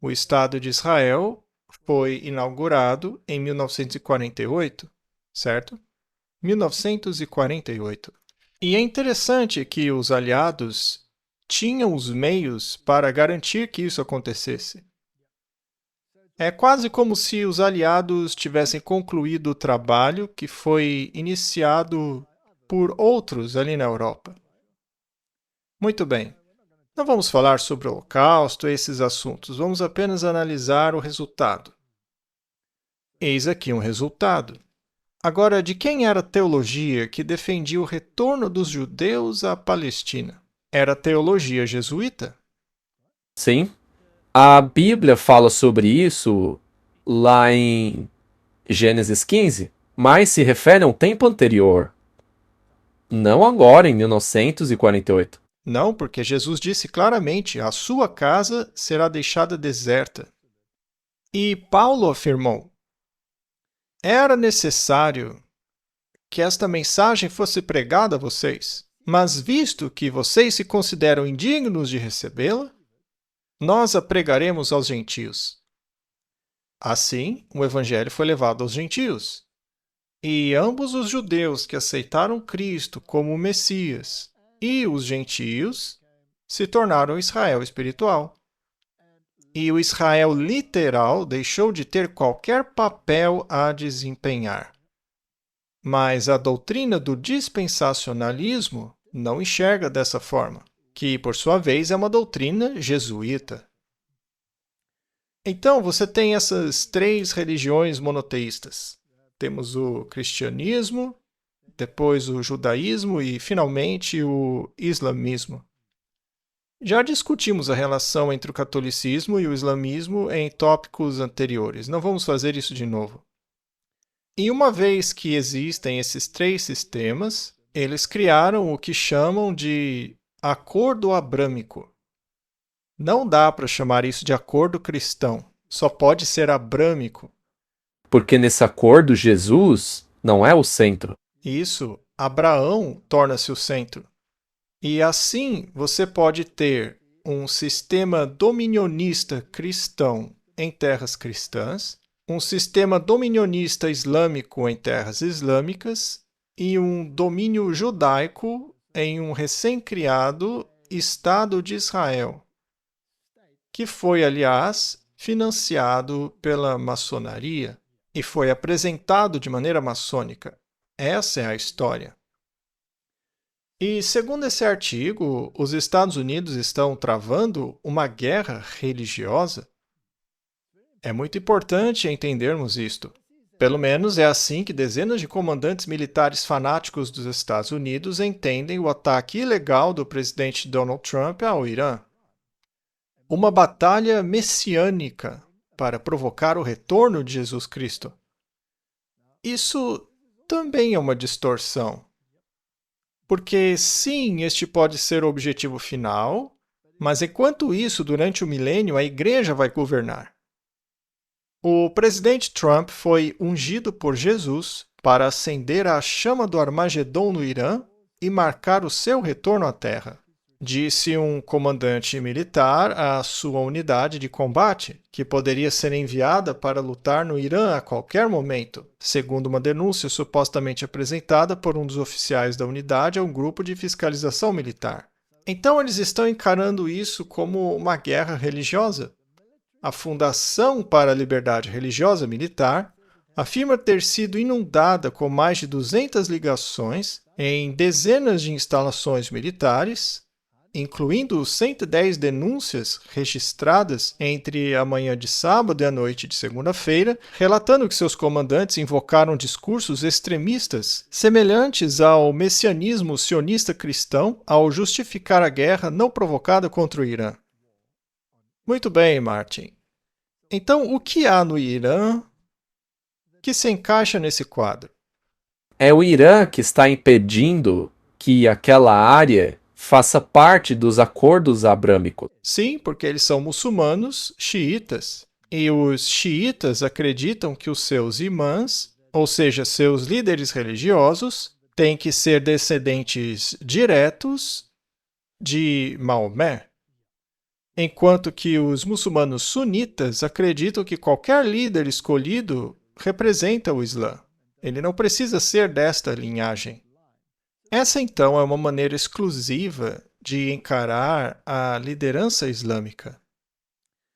D: O Estado de Israel foi inaugurado em 1948, certo? 1948. E é interessante que os aliados tinham os meios para garantir que isso acontecesse. É quase como se os aliados tivessem concluído o trabalho que foi iniciado por outros ali na Europa. Muito bem. Não vamos falar sobre o Holocausto e esses assuntos, vamos apenas analisar o resultado. Eis aqui um resultado. Agora, de quem era a teologia que defendia o retorno dos judeus à Palestina? Era a teologia jesuíta?
C: Sim. A Bíblia fala sobre isso lá em Gênesis 15, mas se refere a um tempo anterior. Não agora, em 1948.
D: Não, porque Jesus disse claramente: a sua casa será deixada deserta. E Paulo afirmou: era necessário que esta mensagem fosse pregada a vocês, mas visto que vocês se consideram indignos de recebê-la, nós a pregaremos aos gentios. Assim, o evangelho foi levado aos gentios. E ambos os judeus que aceitaram Cristo como o Messias e os gentios se tornaram Israel espiritual. E o Israel literal deixou de ter qualquer papel a desempenhar. Mas a doutrina do dispensacionalismo não enxerga dessa forma, que, por sua vez, é uma doutrina jesuíta. Então, você tem essas três religiões monoteístas. Temos o cristianismo, depois o judaísmo e, finalmente, o islamismo. Já discutimos a relação entre o catolicismo e o islamismo em tópicos anteriores. Não vamos fazer isso de novo. E uma vez que existem esses três sistemas, eles criaram o que chamam de acordo abrâmico. Não dá para chamar isso de acordo cristão. Só pode ser abrâmico.
C: Porque nesse acordo, Jesus não é o centro.
D: Isso, Abraão torna-se o centro. E assim você pode ter um sistema dominionista cristão em terras cristãs, um sistema dominionista islâmico em terras islâmicas e um domínio judaico em um recém-criado Estado de Israel, que foi, aliás, financiado pela maçonaria e foi apresentado de maneira maçônica. Essa é a história. E, segundo esse artigo, os Estados Unidos estão travando uma guerra religiosa? É muito importante entendermos isto. Pelo menos é assim que dezenas de comandantes militares fanáticos dos Estados Unidos entendem o ataque ilegal do presidente Donald Trump ao Irã. Uma batalha messiânica para provocar o retorno de Jesus Cristo. Isso também é uma distorção. Porque, sim, este pode ser o objetivo final, mas enquanto isso, durante o milênio, a igreja vai governar. O presidente Trump foi ungido por Jesus para acender a chama do Armagedon no Irã e marcar o seu retorno à Terra. Disse um comandante militar à sua unidade de combate, que poderia ser enviada para lutar no Irã a qualquer momento, segundo uma denúncia supostamente apresentada por um dos oficiais da unidade a um grupo de fiscalização militar. Então eles estão encarando isso como uma guerra religiosa. A Fundação para a Liberdade Religiosa Militar afirma ter sido inundada com mais de 200 ligações em dezenas de instalações militares incluindo 110 denúncias registradas entre a manhã de sábado e a noite de segunda-feira, relatando que seus comandantes invocaram discursos extremistas semelhantes ao messianismo sionista cristão ao justificar a guerra não provocada contra o Irã. Muito bem, Martin. Então, o que há no Irã que se encaixa nesse quadro?
C: É o Irã que está impedindo que aquela área faça parte dos acordos abrâmicos.
D: Sim, porque eles são muçulmanos xiitas. E os xiitas acreditam que os seus imãs, ou seja, seus líderes religiosos, têm que ser descendentes diretos de Maomé. Enquanto que os muçulmanos sunitas acreditam que qualquer líder escolhido representa o Islã. Ele não precisa ser desta linhagem. Essa, então, é uma maneira exclusiva de encarar a liderança islâmica.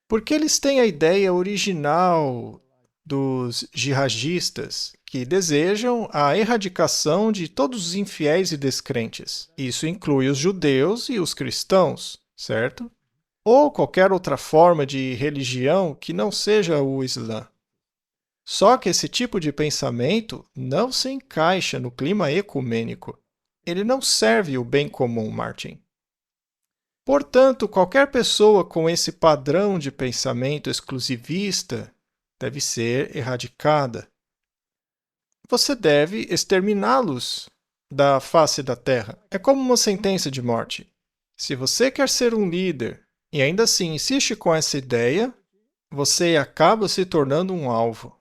D: Porque eles têm a ideia original dos jihadistas, que desejam a erradicação de todos os infiéis e descrentes. Isso inclui os judeus e os cristãos, certo? Ou qualquer outra forma de religião que não seja o Islã. Só que esse tipo de pensamento não se encaixa no clima ecumênico. Ele não serve o bem comum, Martin. Portanto, qualquer pessoa com esse padrão de pensamento exclusivista deve ser erradicada. Você deve exterminá-los da face da terra. É como uma sentença de morte. Se você quer ser um líder e ainda assim insiste com essa ideia, você acaba se tornando um alvo.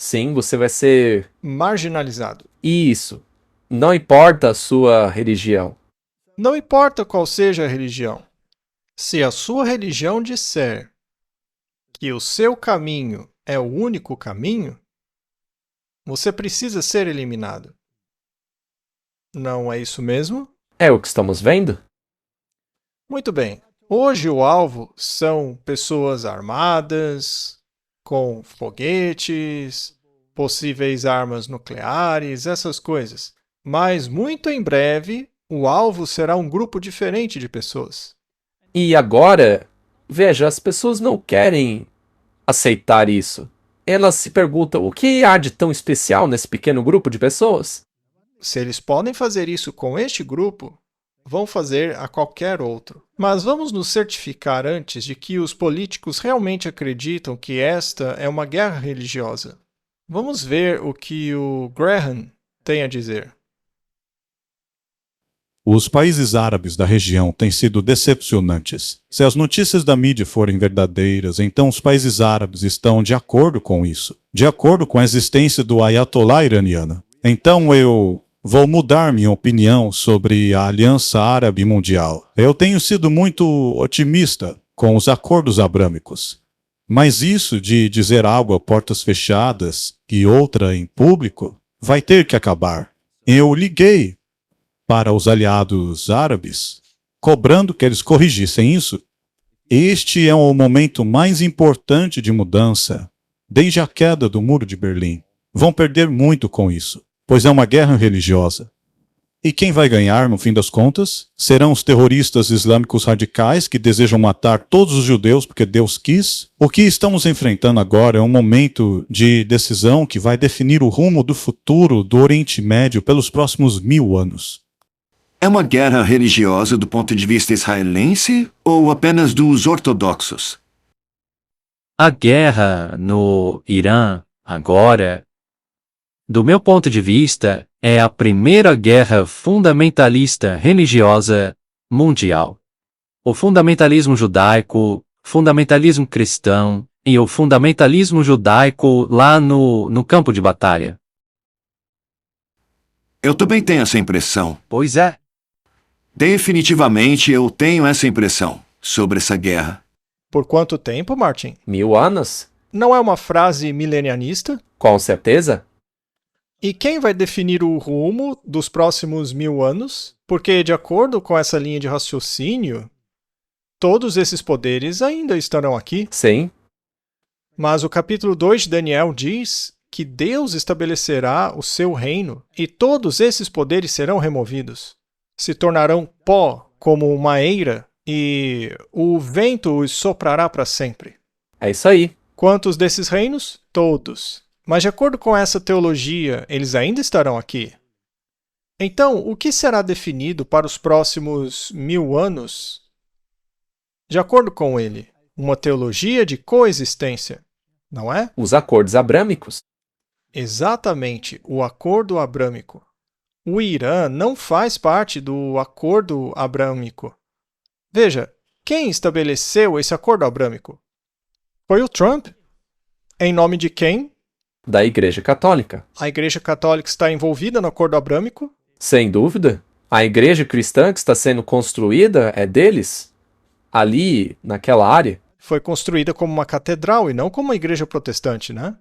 C: Sim, você vai ser
D: Marginalizado.
C: isso. Não importa a sua religião.
D: Não importa qual seja a religião. Se a sua religião disser que o seu caminho é o único caminho, você precisa ser eliminado. Não é isso mesmo?
C: É o que estamos vendo?
D: Muito bem. Hoje o alvo são pessoas armadas, com foguetes, possíveis armas nucleares, essas coisas. Mas muito em breve, o alvo será um grupo diferente de pessoas.
C: E agora, veja, as pessoas não querem aceitar isso. Elas se perguntam o que há de tão especial nesse pequeno grupo de pessoas?
D: Se eles podem fazer isso com este grupo, vão fazer a qualquer outro. Mas vamos nos certificar antes de que os políticos realmente acreditam que esta é uma guerra religiosa. Vamos ver o que o Graham tem a dizer.
G: Os países árabes da região têm sido decepcionantes. Se as notícias da mídia forem verdadeiras, então os países árabes estão de acordo com isso, de acordo com a existência do Ayatollah iraniano. Então eu vou mudar minha opinião sobre a Aliança Árabe Mundial. Eu tenho sido muito otimista com os acordos abrâmicos. Mas isso de dizer algo a portas fechadas e outra em público vai ter que acabar. Eu liguei para os aliados árabes, cobrando que eles corrigissem isso. Este é o momento mais importante de mudança desde a queda do Muro de Berlim. Vão perder muito com isso, pois é uma guerra religiosa. E quem vai ganhar, no fim das contas, serão os terroristas islâmicos radicais que desejam matar todos os judeus porque Deus quis. O que estamos enfrentando agora é um momento de decisão que vai definir o rumo do futuro do Oriente Médio pelos próximos 1000 anos.
H: É uma guerra religiosa do ponto de vista israelense ou apenas dos ortodoxos?
I: A guerra no Irã, agora, do meu ponto de vista, é a primeira guerra fundamentalista religiosa mundial. O fundamentalismo judaico, fundamentalismo cristão e o fundamentalismo judaico lá no campo de batalha.
H: Eu também tenho essa impressão.
I: Pois é.
H: Definitivamente eu tenho essa impressão sobre essa guerra.
D: Por quanto tempo, Martin?
C: 1000 anos?
D: Não é uma frase milenianista?
C: Com certeza.
D: E quem vai definir o rumo dos próximos 1000 anos? Porque, de acordo com essa linha de raciocínio, todos esses poderes ainda estarão aqui.
C: Sim.
D: Mas o capítulo 2 de Daniel diz que Deus estabelecerá o seu reino e todos esses poderes serão removidos. Se tornarão pó como uma eira, e o vento os soprará para sempre.
C: É isso aí.
D: Quantos desses reinos? Todos. Mas de acordo com essa teologia, eles ainda estarão aqui. Então, o que será definido para os próximos 1000 anos? De acordo com ele, uma teologia de coexistência, não é?
C: Os acordos abrâmicos.
D: Exatamente, o Acordo Abrâmico. O Irã não faz parte do Acordo Abrâmico. Veja, quem estabeleceu esse Acordo Abrâmico? Foi o Trump. Em nome de quem?
C: Da Igreja Católica.
D: A Igreja Católica está envolvida no Acordo Abrâmico?
C: Sem dúvida. A igreja cristã que está sendo construída é deles. Ali, naquela área.
D: Foi construída como uma catedral e não como uma igreja protestante, né?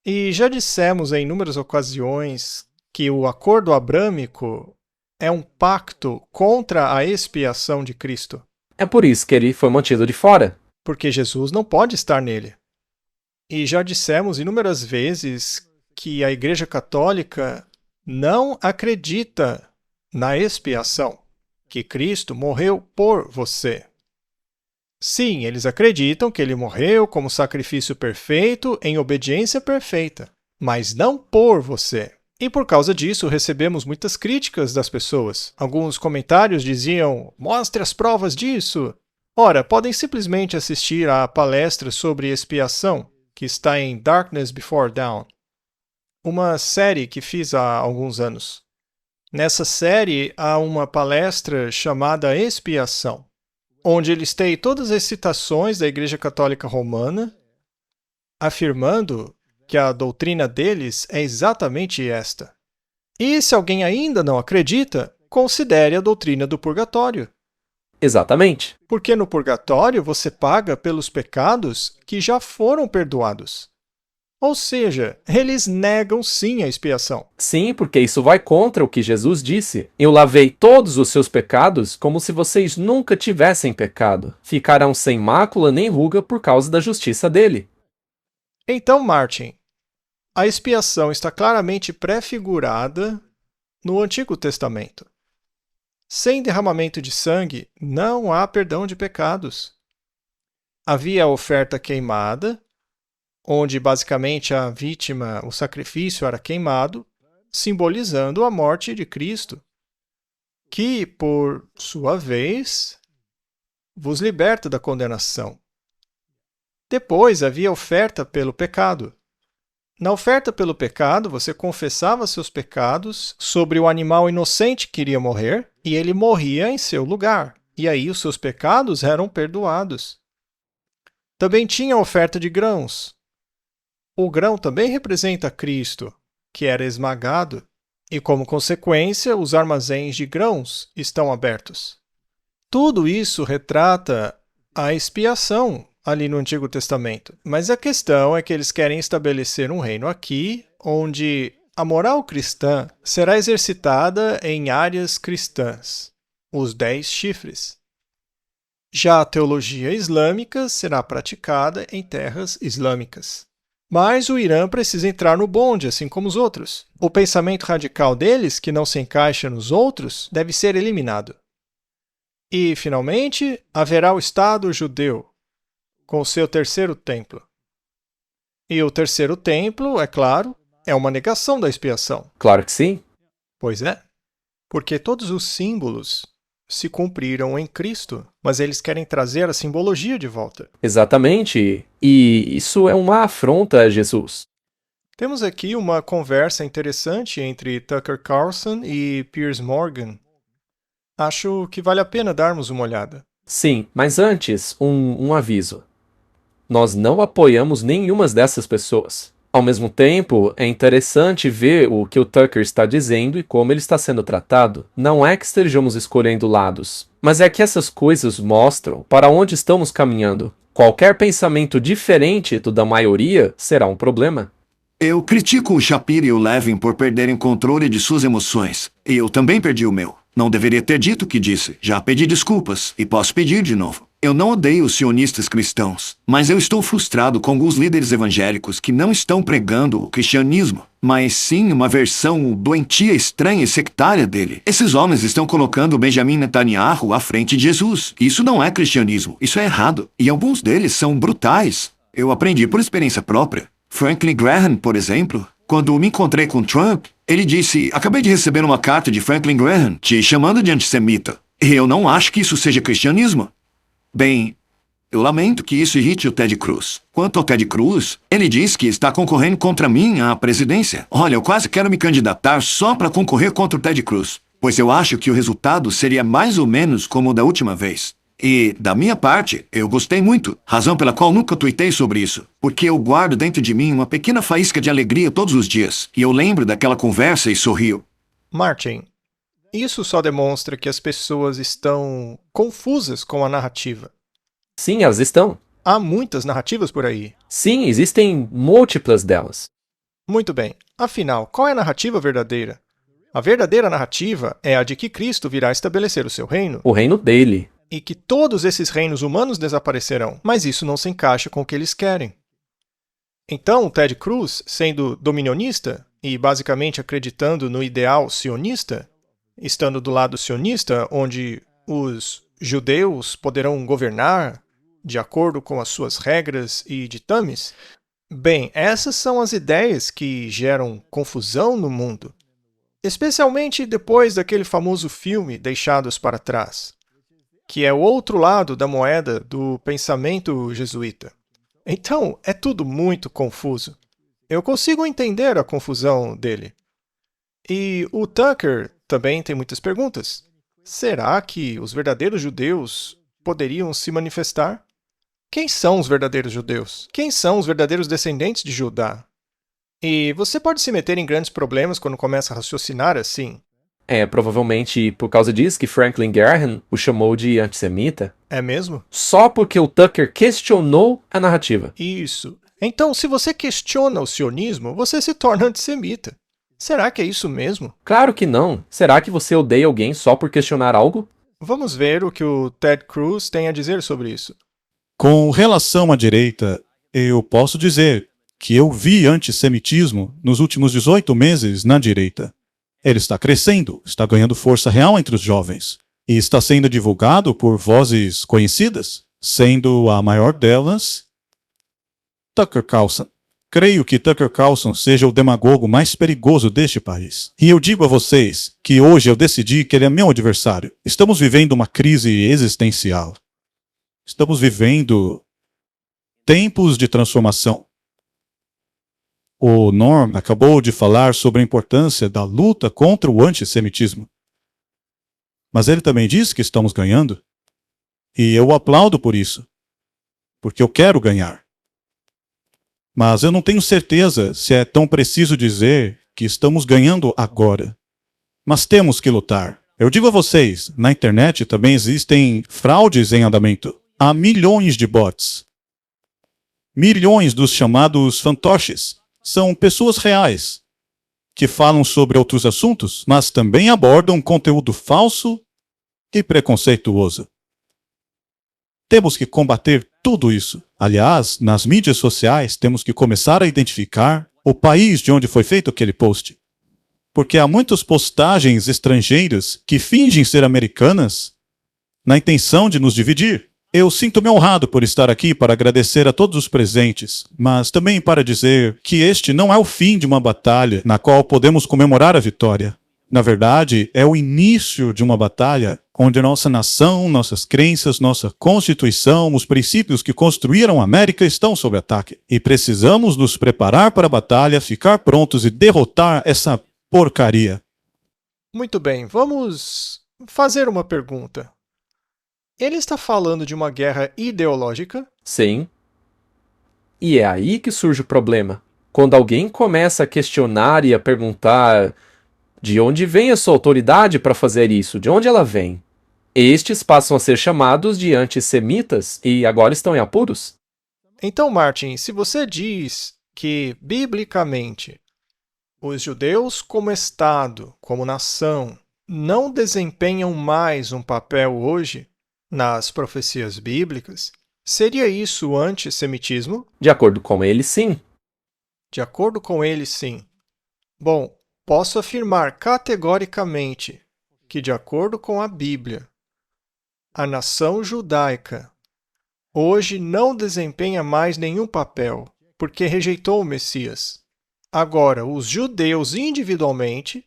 D: E já dissemos em inúmeras ocasiões que o Acordo Abrâmico é um pacto contra a expiação de Cristo,
C: É por isso que ele foi mantido de fora.
D: porque Jesus não pode estar nele. E já dissemos inúmeras vezes que a Igreja Católica não acredita na expiação, que Cristo morreu por você. Sim, eles acreditam que ele morreu como sacrifício perfeito em obediência perfeita, mas não por você. E por causa disso recebemos muitas críticas das pessoas. Alguns comentários diziam: mostre as provas disso. Ora, podem simplesmente assistir à palestra sobre expiação, que está em Darkness Before Dawn, uma série que fiz há alguns anos. Nessa série há uma palestra chamada Expiação, onde listei todas as citações da Igreja Católica Romana, afirmando que a doutrina deles é exatamente esta. E se alguém ainda não acredita, considere a doutrina do purgatório.
C: Exatamente.
D: Porque no purgatório você paga pelos pecados que já foram perdoados. Ou seja, eles negam sim a expiação.
C: Sim, porque isso vai contra o que Jesus disse. Eu lavei todos os seus pecados como se vocês nunca tivessem pecado. Ficarão sem mácula nem ruga por causa da justiça dele.
D: Então, Martin, a expiação está claramente prefigurada no Antigo Testamento. Sem derramamento de sangue, não há perdão de pecados. Havia a oferta queimada, onde basicamente a vítima, o sacrifício era queimado, simbolizando a morte de Cristo, que, por sua vez, vos liberta da condenação. Depois havia a oferta pelo pecado. Na oferta pelo pecado, você confessava seus pecados sobre o animal inocente que iria morrer, e ele morria em seu lugar. E aí os seus pecados eram perdoados. Também tinha a oferta de grãos. O grão também representa Cristo, que era esmagado, e como consequência, os armazéns de grãos estão abertos. Tudo isso retrata a expiação ali no Antigo Testamento. Mas a questão é que eles querem estabelecer um reino aqui, onde a moral cristã será exercitada em áreas cristãs, os 10 chifres. Já a teologia islâmica será praticada em terras islâmicas. Mas o Irã precisa entrar no bonde, assim como os outros. O pensamento radical deles, que não se encaixa nos outros, deve ser eliminado. E, finalmente, haverá o Estado judeu, com o seu terceiro templo. E o terceiro templo, é claro, é uma negação da expiação.
C: Claro que sim.
D: Pois é, porque todos os símbolos se cumpriram em Cristo, mas eles querem trazer a simbologia de volta.
C: Exatamente. E isso é uma afronta a Jesus.
D: Temos aqui uma conversa interessante entre Tucker Carlson e Piers Morgan. Acho que vale a pena darmos uma olhada.
C: Sim, mas antes, um aviso. Nós não apoiamos nenhuma dessas pessoas. Ao mesmo tempo, é interessante ver o que o Tucker está dizendo e como ele está sendo tratado. Não é que estejamos escolhendo lados, mas é que essas coisas mostram para onde estamos caminhando. Qualquer pensamento diferente do da maioria será um problema.
H: Eu critico o Shapiro e o Levin por perderem controle de suas emoções. E eu também perdi o meu. Não deveria ter dito o que disse. Já pedi desculpas e posso pedir de novo. Eu não odeio os sionistas cristãos, mas eu estou frustrado com alguns líderes evangélicos que não estão pregando o cristianismo, mas sim uma versão doentia, estranha e sectária dele. Esses homens estão colocando Benjamin Netanyahu à frente de Jesus. Isso não é cristianismo, isso é errado. E alguns deles são brutais. Eu aprendi por experiência própria. Franklin Graham, por exemplo, quando me encontrei com Trump, ele disse: acabei de receber uma carta de Franklin Graham te chamando de antissemita. E eu não acho que isso seja cristianismo. Bem, eu lamento que isso irrite o Ted Cruz. Quanto ao Ted Cruz, ele diz que está concorrendo contra mim à presidência. Olha, eu quase quero me candidatar só para concorrer contra o Ted Cruz, pois eu acho que o resultado seria mais ou menos como o da última vez. E, da minha parte, eu gostei muito, razão pela qual nunca tuitei sobre isso, porque eu guardo dentro de mim uma pequena faísca de alegria todos os dias, e eu lembro daquela conversa e sorrio.
D: Martin, isso só demonstra que as pessoas estão confusas com a narrativa.
C: Sim, elas estão.
D: Há muitas narrativas por aí.
C: Sim, existem múltiplas delas.
D: Muito bem. Afinal, qual é a narrativa verdadeira? A verdadeira narrativa é a de que Cristo virá estabelecer o seu reino
C: O reino dele.
D: e que todos esses reinos humanos desaparecerão, mas isso não se encaixa com o que eles querem. Então, Ted Cruz, sendo dominionista e basicamente acreditando no ideal sionista, estando do lado sionista, onde os judeus poderão governar de acordo com as suas regras e ditames, bem, essas são as ideias que geram confusão no mundo, especialmente depois daquele famoso filme Deixados para Trás, que é o outro lado da moeda do pensamento jesuíta. Então, é tudo muito confuso. Eu consigo entender a confusão dele. E o Tucker também tem muitas perguntas. Será que os verdadeiros judeus poderiam se manifestar? Quem são os verdadeiros judeus? Quem são os verdadeiros descendentes de Judá? E você pode se meter em grandes problemas quando começa a raciocinar assim.
C: É provavelmente por causa disso que Franklin Graham o chamou de antissemita.
D: É mesmo?
C: Só porque o Tucker questionou a narrativa.
D: Isso. Então, se você questiona o sionismo, você se torna antissemita. Será que é isso mesmo?
C: Claro que não. Será que você odeia alguém só por questionar algo?
D: Vamos ver o que o Ted Cruz tem a dizer sobre isso.
G: Com relação à direita, eu posso dizer que eu vi antissemitismo nos últimos 18 meses na direita. Ele está crescendo, está ganhando força real entre os jovens, e está sendo divulgado por vozes conhecidas, sendo a maior delas Tucker Carlson. Creio que Tucker Carlson seja o demagogo mais perigoso deste país. E eu digo a vocês que hoje eu decidi que ele é meu adversário. Estamos vivendo uma crise existencial. Estamos vivendo tempos de transformação. O Norm acabou de falar sobre a importância da luta contra o antissemitismo. Mas ele também disse que estamos ganhando. E eu o aplaudo por isso. Porque eu quero ganhar. Mas eu não tenho certeza se é tão preciso dizer que estamos ganhando agora. Mas temos que lutar. Eu digo a vocês, na internet também existem fraudes em andamento. Há milhões de bots. Milhões dos chamados fantoches. São pessoas reais, que falam sobre outros assuntos, mas também abordam conteúdo falso e preconceituoso. Temos que combater tudo isso. Aliás, nas mídias sociais, temos que começar a identificar o país de onde foi feito aquele post. Porque há muitas postagens estrangeiras que fingem ser americanas na intenção de nos dividir. Eu sinto-me honrado por estar aqui para agradecer a todos os presentes, mas também para dizer que este não é o fim de uma batalha na qual podemos comemorar a vitória. Na verdade, é o início de uma batalha onde nossa nação, nossas crenças, nossa Constituição, os princípios que construíram a América estão sob ataque. E precisamos nos preparar para a batalha, ficar prontos e derrotar essa porcaria.
D: Muito bem, vamos fazer uma pergunta. Ele está falando de uma guerra ideológica?
C: Sim. E é aí que surge o problema. Quando alguém começa a questionar e a perguntar de onde vem a sua autoridade para fazer isso, de onde ela vem, estes passam a ser chamados de antissemitas e agora estão em apuros.
D: Então, Martin, se você diz que, biblicamente, os judeus como Estado, como nação, não desempenham mais um papel hoje, nas profecias bíblicas, seria isso antissemitismo?
C: De acordo com ele, sim.
D: De acordo com ele, sim. Bom, posso afirmar categoricamente que, de acordo com a Bíblia, a nação judaica hoje não desempenha mais nenhum papel, porque rejeitou o Messias. Agora, os judeus individualmente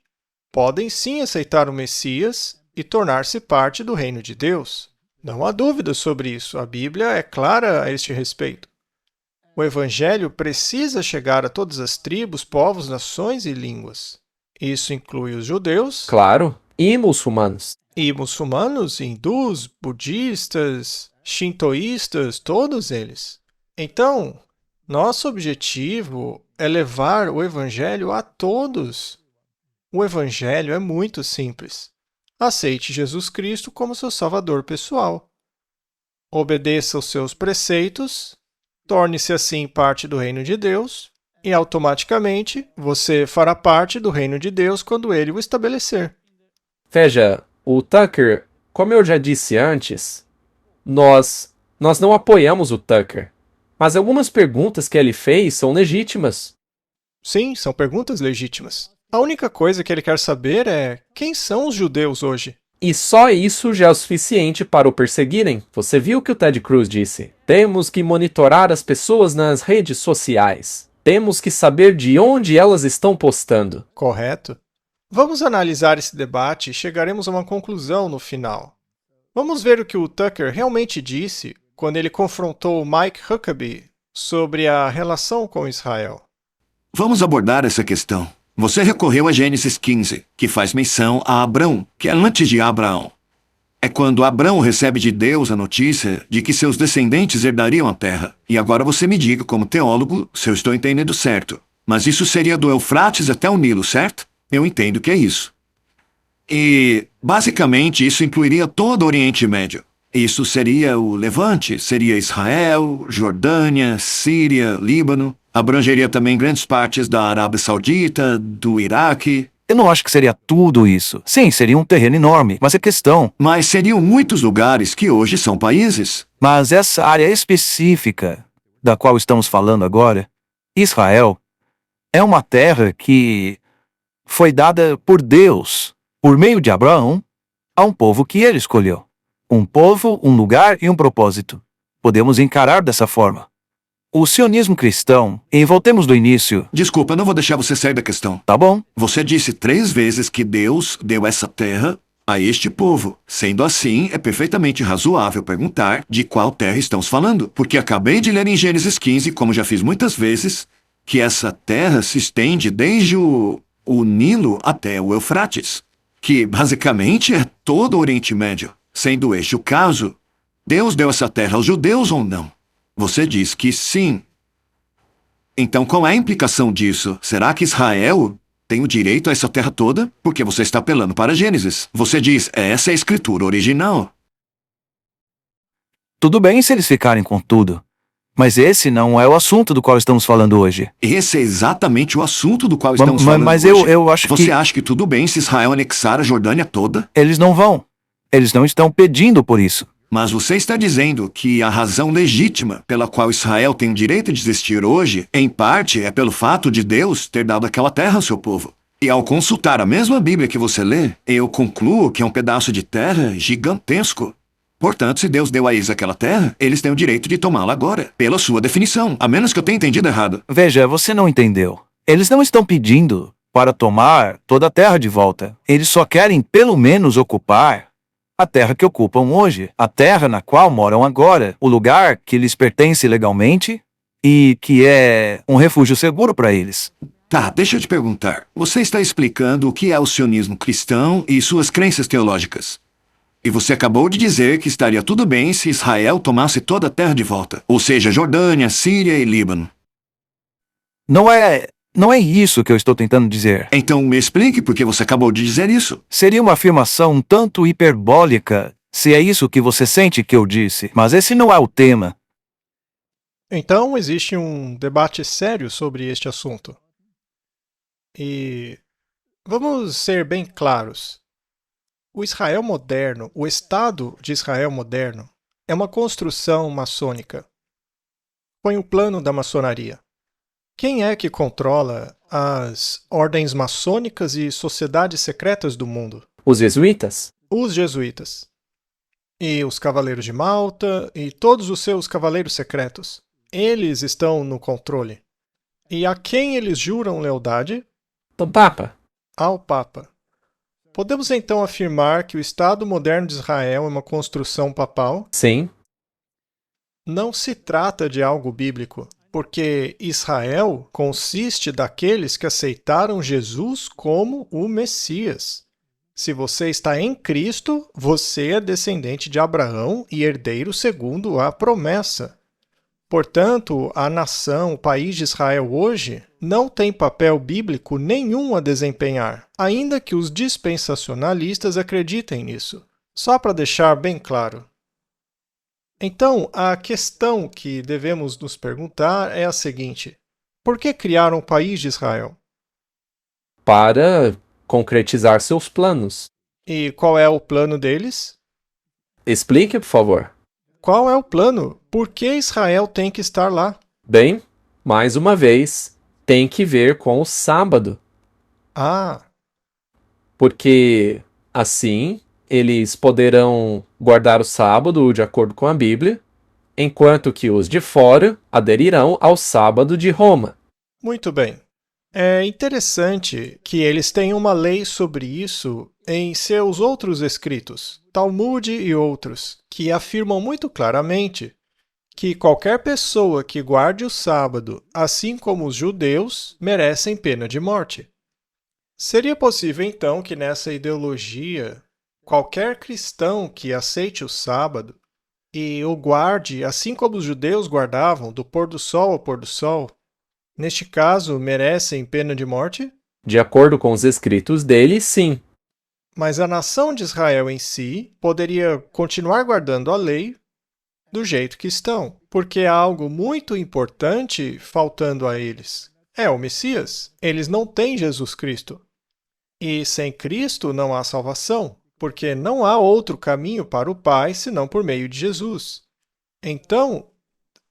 D: podem sim aceitar o Messias e tornar-se parte do reino de Deus. Não há dúvida sobre isso. A Bíblia é clara a este respeito. O Evangelho precisa chegar a todas as tribos, povos, nações e línguas. Isso inclui os judeus
C: Claro. E muçulmanos?
D: e muçulmanos, hindus, budistas, shintoístas, todos eles. Então, nosso objetivo é levar o Evangelho a todos. O Evangelho é muito simples. Aceite Jesus Cristo como seu Salvador pessoal. Obedeça aos seus preceitos, torne-se assim parte do reino de Deus e automaticamente você fará parte do reino de Deus quando ele o estabelecer.
C: Veja, o Tucker, como eu já disse antes, nós não apoiamos o Tucker. Mas algumas perguntas que ele fez são legítimas.
D: Sim, são perguntas legítimas. A única coisa que ele quer saber é quem são os judeus hoje?
C: E só isso já é o suficiente para o perseguirem. Você viu o que o Ted Cruz disse? Temos que monitorar as pessoas nas redes sociais. Temos que saber de onde elas estão postando.
D: Correto? Vamos analisar esse debate e chegaremos a uma conclusão no final. Vamos ver o que o Tucker realmente disse quando ele confrontou Mike Huckabee sobre a relação com Israel.
H: Vamos abordar essa questão. Você recorreu a Gênesis 15, que faz menção a Abrão, que é antes de Abraão. É quando Abrão recebe de Deus a notícia de que seus descendentes herdariam a terra. E agora você me diga, como teólogo, se eu estou entendendo certo. Mas isso seria do Eufrates até o Nilo, certo? Eu entendo que é isso. E, basicamente, isso incluiria todo o Oriente Médio. Isso seria o Levante, seria Israel, Jordânia, Síria, Líbano. Abrangeria também grandes partes da Arábia Saudita, do Iraque.
E: Eu não acho que seria tudo isso. Sim, seria um terreno enorme, mas a questão...
H: Mas seriam muitos lugares que hoje são países.
E: Mas essa área específica da qual estamos falando agora, Israel, é uma terra que foi dada por Deus, por meio de Abraão, a um povo que ele escolheu. Um povo, um lugar e um propósito. Podemos encarar dessa forma. O sionismo cristão, e voltemos do início...
H: Desculpa, não vou deixar você sair da questão.
E: Tá bom?
H: Você disse 3 vezes que Deus deu essa terra a este povo. Sendo assim, é perfeitamente razoável perguntar de qual terra estamos falando. Porque acabei de ler em Gênesis 15, como já fiz muitas vezes, que essa terra se estende desde o Nilo até o Eufrates. Que, basicamente, é todo o Oriente Médio. Sendo este o caso, Deus deu essa terra aos judeus ou não? Você diz que sim. Então, qual é a implicação disso? Será que Israel tem o direito a essa terra toda? Porque você está apelando para Gênesis. Você diz, essa é a escritura original.
E: Tudo bem se eles ficarem com tudo. Mas esse não é o assunto do qual estamos falando hoje.
H: Esse é exatamente o assunto do qual estamos falando
E: Mas
H: hoje.
E: eu acho que...
H: Você acha que tudo bem se Israel anexar a Jordânia toda?
E: Eles não vão. Eles não estão pedindo por isso.
H: Mas você está dizendo que a razão legítima pela qual Israel tem o direito de existir hoje, em parte, é pelo fato de Deus ter dado aquela terra ao seu povo. E ao consultar a mesma Bíblia que você lê, eu concluo que é um pedaço de terra gigantesco. Portanto, se Deus deu a eles aquela terra, eles têm o direito de tomá-la agora, pela sua definição, a menos que eu tenha entendido errado.
E: Veja, você não entendeu. Eles não estão pedindo para tomar toda a terra de volta. Eles só querem, pelo menos, ocupar a terra que ocupam hoje, a terra na qual moram agora, o lugar que lhes pertence legalmente e que é um refúgio seguro para eles.
H: Tá, deixa eu te perguntar. Você está explicando o que é o sionismo cristão e suas crenças teológicas. E você acabou de dizer que estaria tudo bem se Israel tomasse toda a terra de volta, ou seja, Jordânia, Síria e Líbano.
E: Não é isso que eu estou tentando dizer.
H: Então me explique por que você acabou de dizer isso.
E: Seria uma afirmação um tanto hiperbólica, se é isso que você sente que eu disse, mas esse não é o tema.
D: Então, existe um debate sério sobre este assunto. E vamos ser bem claros. O Israel moderno, o Estado de Israel moderno, é uma construção maçônica. Foi um plano da maçonaria. Quem é que controla as ordens maçônicas e sociedades secretas do mundo?
C: Os jesuítas?
D: Os jesuítas. E os cavaleiros de Malta e todos os seus cavaleiros secretos. Eles estão no controle. E a quem eles juram lealdade?
C: Do Papa?
D: Ao Papa. Podemos então afirmar que o Estado moderno de Israel é uma construção papal?
C: Sim.
D: Não se trata de algo bíblico, porque Israel consiste daqueles que aceitaram Jesus como o Messias. Se você está em Cristo, você é descendente de Abraão e herdeiro segundo a promessa. Portanto, a nação, o país de Israel hoje, não tem papel bíblico nenhum a desempenhar, ainda que os dispensacionalistas acreditem nisso. Só para deixar bem claro. Então, a questão que devemos nos perguntar é a seguinte: por que criaram o país de Israel?
C: Para concretizar seus planos.
D: E qual é o plano deles?
C: Explique, por favor.
D: Qual é o plano? Por que Israel tem que estar lá?
C: Bem, mais uma vez, tem que ver com o sábado.
D: Ah,
C: Porque, assim, eles poderão guardar o sábado de acordo com a Bíblia, enquanto que os de fora aderirão ao sábado de Roma.
D: muito bem. É interessante que eles tenham uma lei sobre isso em seus outros escritos, Talmud e outros, que afirmam muito claramente que qualquer pessoa que guarde o sábado, assim como os judeus, merecem pena de morte. Seria possível, então, que nessa ideologia, qualquer cristão que aceite o sábado e o guarde, assim como os judeus guardavam, do pôr do sol ao pôr do sol, neste caso, merecem pena de morte?
C: De acordo com os escritos dele, sim.
D: Mas a nação de Israel em si poderia continuar guardando a lei do jeito que estão, porque há algo muito importante faltando a eles. É o Messias. Eles não têm Jesus Cristo. E sem Cristo não há salvação, porque não há outro caminho para o Pai senão por meio de Jesus. Então,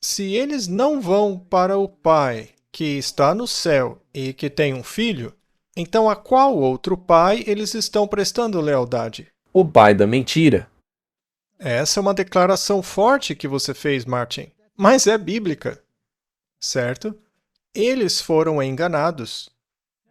D: se eles não vão para o Pai que está no céu e que tem um filho, então a qual outro pai eles estão prestando lealdade?
C: O pai da mentira.
D: Essa é uma declaração forte que você fez, Martin, mas é bíblica, certo? Eles foram enganados.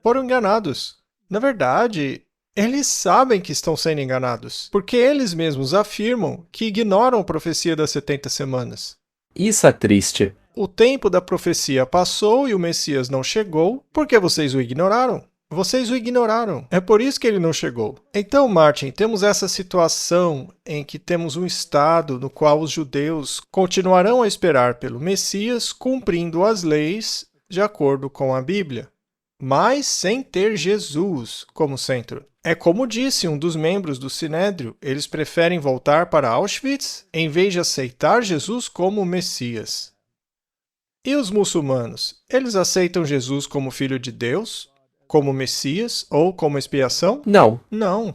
D: Foram enganados. Na verdade, eles sabem que estão sendo enganados, porque eles mesmos afirmam que ignoram a profecia das 70 semanas.
C: Isso é triste.
D: O tempo da profecia passou e o Messias não chegou porque vocês o ignoraram. Vocês o ignoraram. É por isso que ele não chegou. Então, Martin, temos essa situação em que temos um estado no qual os judeus continuarão a esperar pelo Messias, cumprindo as leis de acordo com a Bíblia, mas sem ter Jesus como centro. É como disse um dos membros do Sinédrio, eles preferem voltar para Auschwitz em vez de aceitar Jesus como Messias. E os muçulmanos? Eles aceitam Jesus como Filho de Deus, como Messias ou como expiação?
C: Não.
D: Não.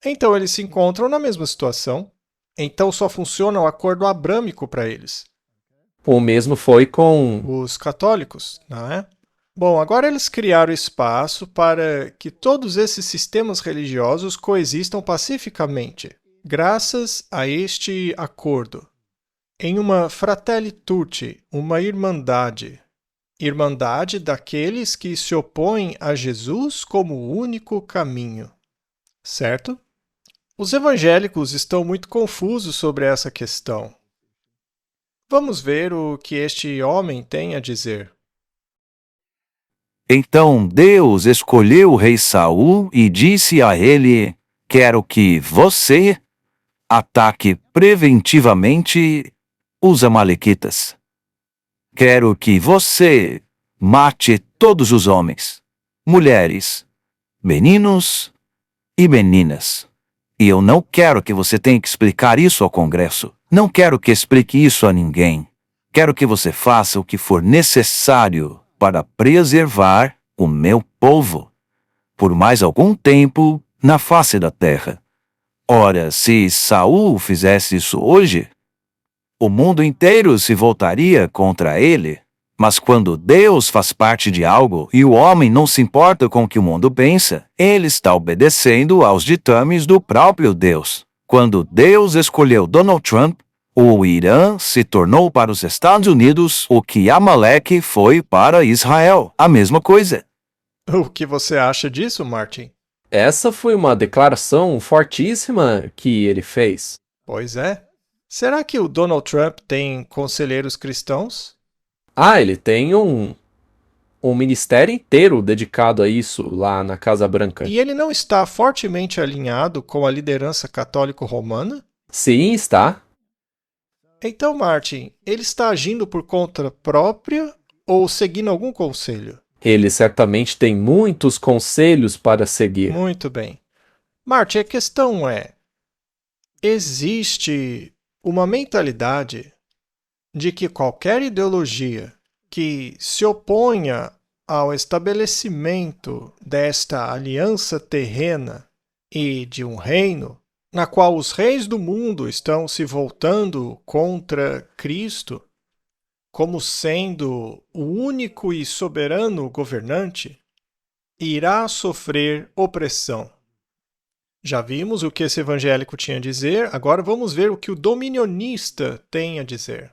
D: Então eles se encontram na mesma situação. Então só funciona o acordo abrâmico para eles.
C: O mesmo foi com...
D: Os católicos, não é? Bom, agora eles criaram espaço para que todos esses sistemas religiosos coexistam pacificamente, graças a este acordo. Em uma fratelli tutti, uma irmandade. Irmandade daqueles que se opõem a Jesus como o único caminho. Certo? Os evangélicos estão muito confusos sobre essa questão. Vamos ver o que este homem tem a dizer.
E: Então Deus escolheu o rei Saul e disse a ele: quero que você ataque preventivamente os amalequitas. Quero que você mate todos os homens, mulheres, meninos e meninas. E eu não quero que você tenha que explicar isso ao Congresso. Não quero que explique isso a ninguém. Quero que você faça o que for necessário para preservar o meu povo por mais algum tempo na face da terra. Ora, se Saul fizesse isso hoje, o mundo inteiro se voltaria contra ele. Mas quando Deus faz parte de algo e o homem não se importa com o que o mundo pensa, ele está obedecendo aos ditames do próprio Deus. Quando Deus escolheu Donald Trump, o Irã se tornou para os Estados Unidos o que Amaleque foi para Israel. A mesma coisa.
D: O que você acha disso, Martin?
C: Essa foi uma declaração fortíssima que ele fez.
D: Pois é. Será que o Donald Trump tem conselheiros cristãos?
C: Ah, ele tem um ministério inteiro dedicado a isso lá na Casa Branca.
D: E ele não está fortemente alinhado com a liderança católico-romana?
C: Sim, está.
D: Então, Martin, ele está agindo por conta própria ou seguindo algum conselho?
C: Ele certamente tem muitos conselhos para seguir.
D: Muito bem. Martin, a questão é: existe uma mentalidade de que qualquer ideologia que se oponha ao estabelecimento desta aliança terrena e de um reino, na qual os reis do mundo estão se voltando contra Cristo, como sendo o único e soberano governante, irá sofrer opressão. Já vimos o que esse evangélico tinha a dizer, agora vamos ver o que o dominionista tem a dizer.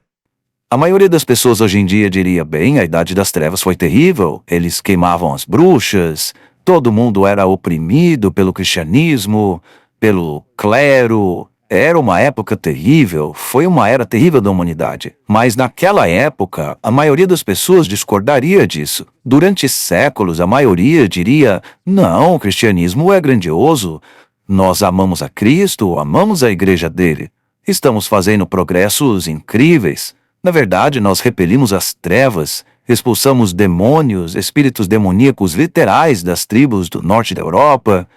E: A maioria das pessoas hoje em dia diria, bem, a Idade das Trevas foi terrível, eles queimavam as bruxas, todo mundo era oprimido pelo cristianismo, pelo clero, era uma época terrível, foi uma era terrível da humanidade. Mas naquela época, a maioria das pessoas discordaria disso. Durante séculos, a maioria diria, não, o cristianismo é grandioso, nós amamos a Cristo, amamos a igreja dele, estamos fazendo progressos incríveis. Na verdade, nós repelimos as trevas, expulsamos demônios, espíritos demoníacos literais das tribos do norte da Europa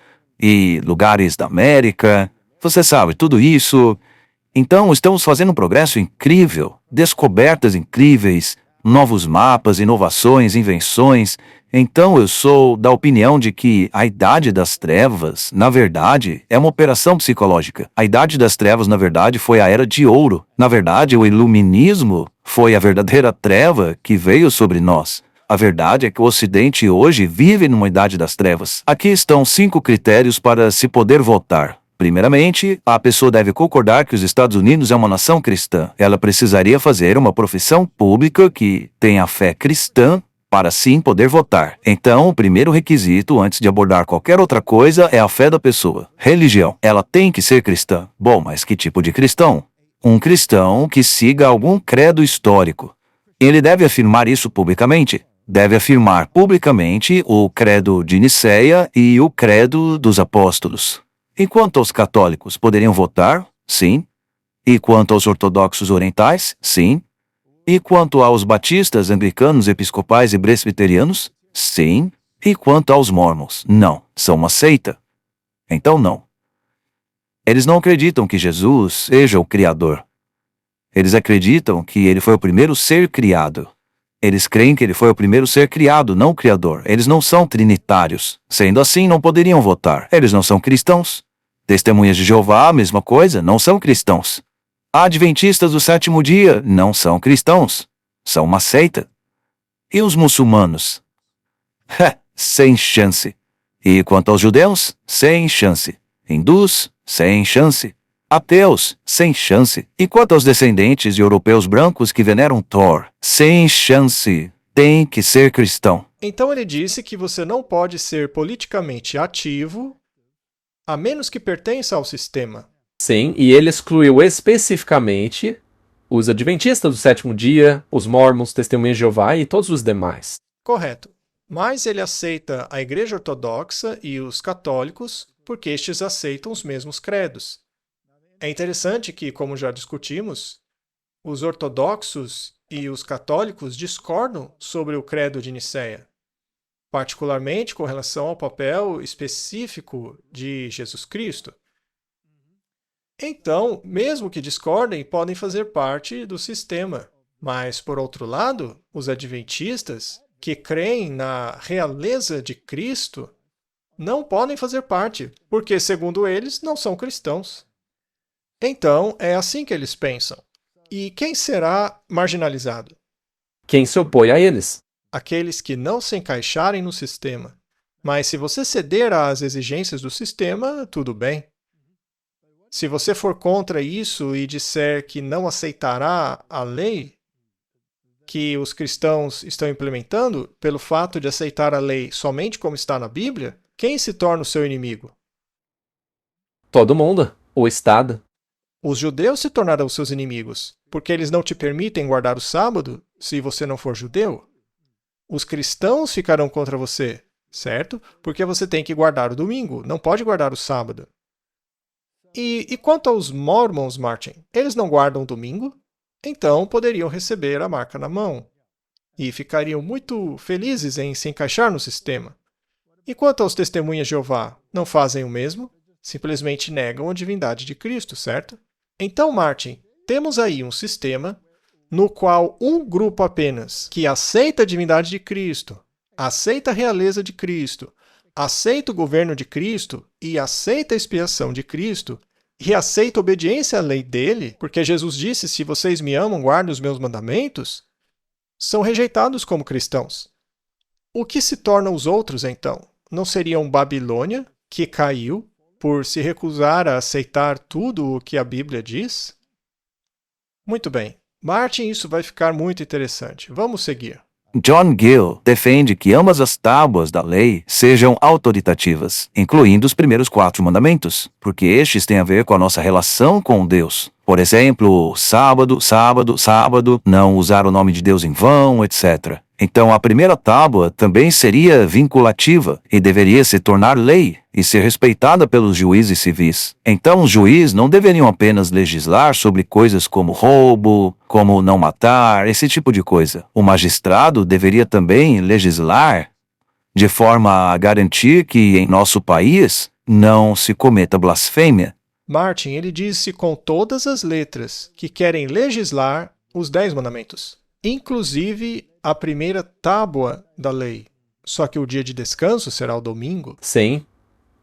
E: e lugares da América. Você sabe, tudo isso. Então, estamos fazendo um progresso incrível, descobertas incríveis, novos mapas, inovações, invenções. Então, eu sou da opinião de que a Idade das Trevas, na verdade, é uma operação psicológica. A Idade das Trevas, na verdade, foi a Era de Ouro. Na verdade, o Iluminismo foi a verdadeira treva que veio sobre nós. A verdade é que o Ocidente hoje vive numa Idade das Trevas. Aqui estão 5 critérios para se poder votar. Primeiramente, a pessoa deve concordar que os Estados Unidos é uma nação cristã. Ela precisaria fazer uma profissão pública que tenha fé cristã para sim poder votar. Então, o primeiro requisito antes de abordar qualquer outra coisa é a fé da pessoa. Religião. Ela tem que ser cristã. Bom, mas que tipo de cristão? Um cristão que siga algum credo histórico. Ele deve afirmar isso publicamente. Deve afirmar publicamente o credo de Nicéia e o credo dos apóstolos. E quanto aos católicos, poderiam votar? Sim. E quanto aos ortodoxos orientais? Sim. E quanto aos batistas, anglicanos, episcopais e presbiterianos? Sim. E quanto aos mormons? Não. São uma seita. Então não. Eles não acreditam que Jesus seja o Criador. Eles acreditam que ele foi o primeiro ser criado. Eles creem que ele foi o primeiro ser criado, não o Criador. Eles não são trinitários. Sendo assim, não poderiam votar. Eles não são cristãos. Testemunhas de Jeová, a mesma coisa, não são cristãos. Adventistas do sétimo dia não são cristãos. São uma seita. E os muçulmanos? Sem chance. E quanto aos judeus? Sem chance. Hindus? Sem chance. Ateus? Sem chance. E quanto aos descendentes de europeus brancos que veneram Thor? Sem chance. Tem que ser cristão.
D: Então ele disse que você não pode ser politicamente ativo a menos que pertença ao sistema.
C: Sim, e ele excluiu especificamente os adventistas do sétimo dia, os mormons, testemunhas de Jeová e todos os demais.
D: Correto. Mas ele aceita a Igreja Ortodoxa e os católicos porque estes aceitam os mesmos credos. É interessante que, como já discutimos, os ortodoxos e os católicos discordam sobre o credo de Nicéia, particularmente com relação ao papel específico de Jesus Cristo. Então, mesmo que discordem, podem fazer parte do sistema. Mas, por outro lado, os adventistas, que creem na realeza de Cristo, Não podem fazer parte, porque, segundo eles, não são cristãos. Então, é assim que eles pensam. E quem será marginalizado?
C: Quem se opõe a eles.
D: Aqueles que não se encaixarem no sistema. Mas se você ceder às exigências do sistema, tudo bem. Se você for contra isso e disser que não aceitará a lei que os cristãos estão implementando, pelo fato de aceitar a lei somente como está na Bíblia, quem se torna o seu inimigo?
C: Todo mundo. O Estado.
D: Os judeus se tornarão seus inimigos, porque eles não te permitem guardar o sábado se você não for judeu. Os cristãos ficarão contra você, certo? Porque você tem que guardar o domingo, não pode guardar o sábado. E quanto aos Mormons, Martin, eles não guardam o domingo? Então poderiam receber a marca na mão. E ficariam muito felizes em se encaixar no sistema. E quanto aos testemunhas de Jeová, não fazem o mesmo? Simplesmente negam a divindade de Cristo, certo? Então, Martin, temos aí um sistema no qual um grupo apenas que aceita a divindade de Cristo, aceita a realeza de Cristo, aceita o governo de Cristo e aceita a expiação de Cristo e aceita a obediência à lei dele, porque Jesus disse, se vocês me amam, guardem os meus mandamentos, são rejeitados como cristãos. O que se torna os outros, então? Não seriam Babilônia, que caiu por se recusar a aceitar tudo o que a Bíblia diz? Muito bem. Martin, isso vai ficar muito interessante. Vamos seguir.
E: John Gill defende que ambas as tábuas da lei sejam autoritativas, incluindo os primeiros 4 mandamentos, porque estes têm a ver com a nossa relação com Deus. Por exemplo, sábado, sábado, sábado, não usar o nome de Deus em vão, etc. Então a primeira tábua também seria vinculativa e deveria se tornar lei e ser respeitada pelos juízes civis. Então os juízes não deveriam apenas legislar sobre coisas como roubo, como não matar, esse tipo de coisa. O magistrado deveria também legislar de forma a garantir que em nosso país não se cometa blasfêmia.
D: Martin, ele disse com todas as letras que querem legislar os 10 mandamentos, inclusive a primeira tábua da lei. Só que o dia de descanso será o domingo.
C: Sim.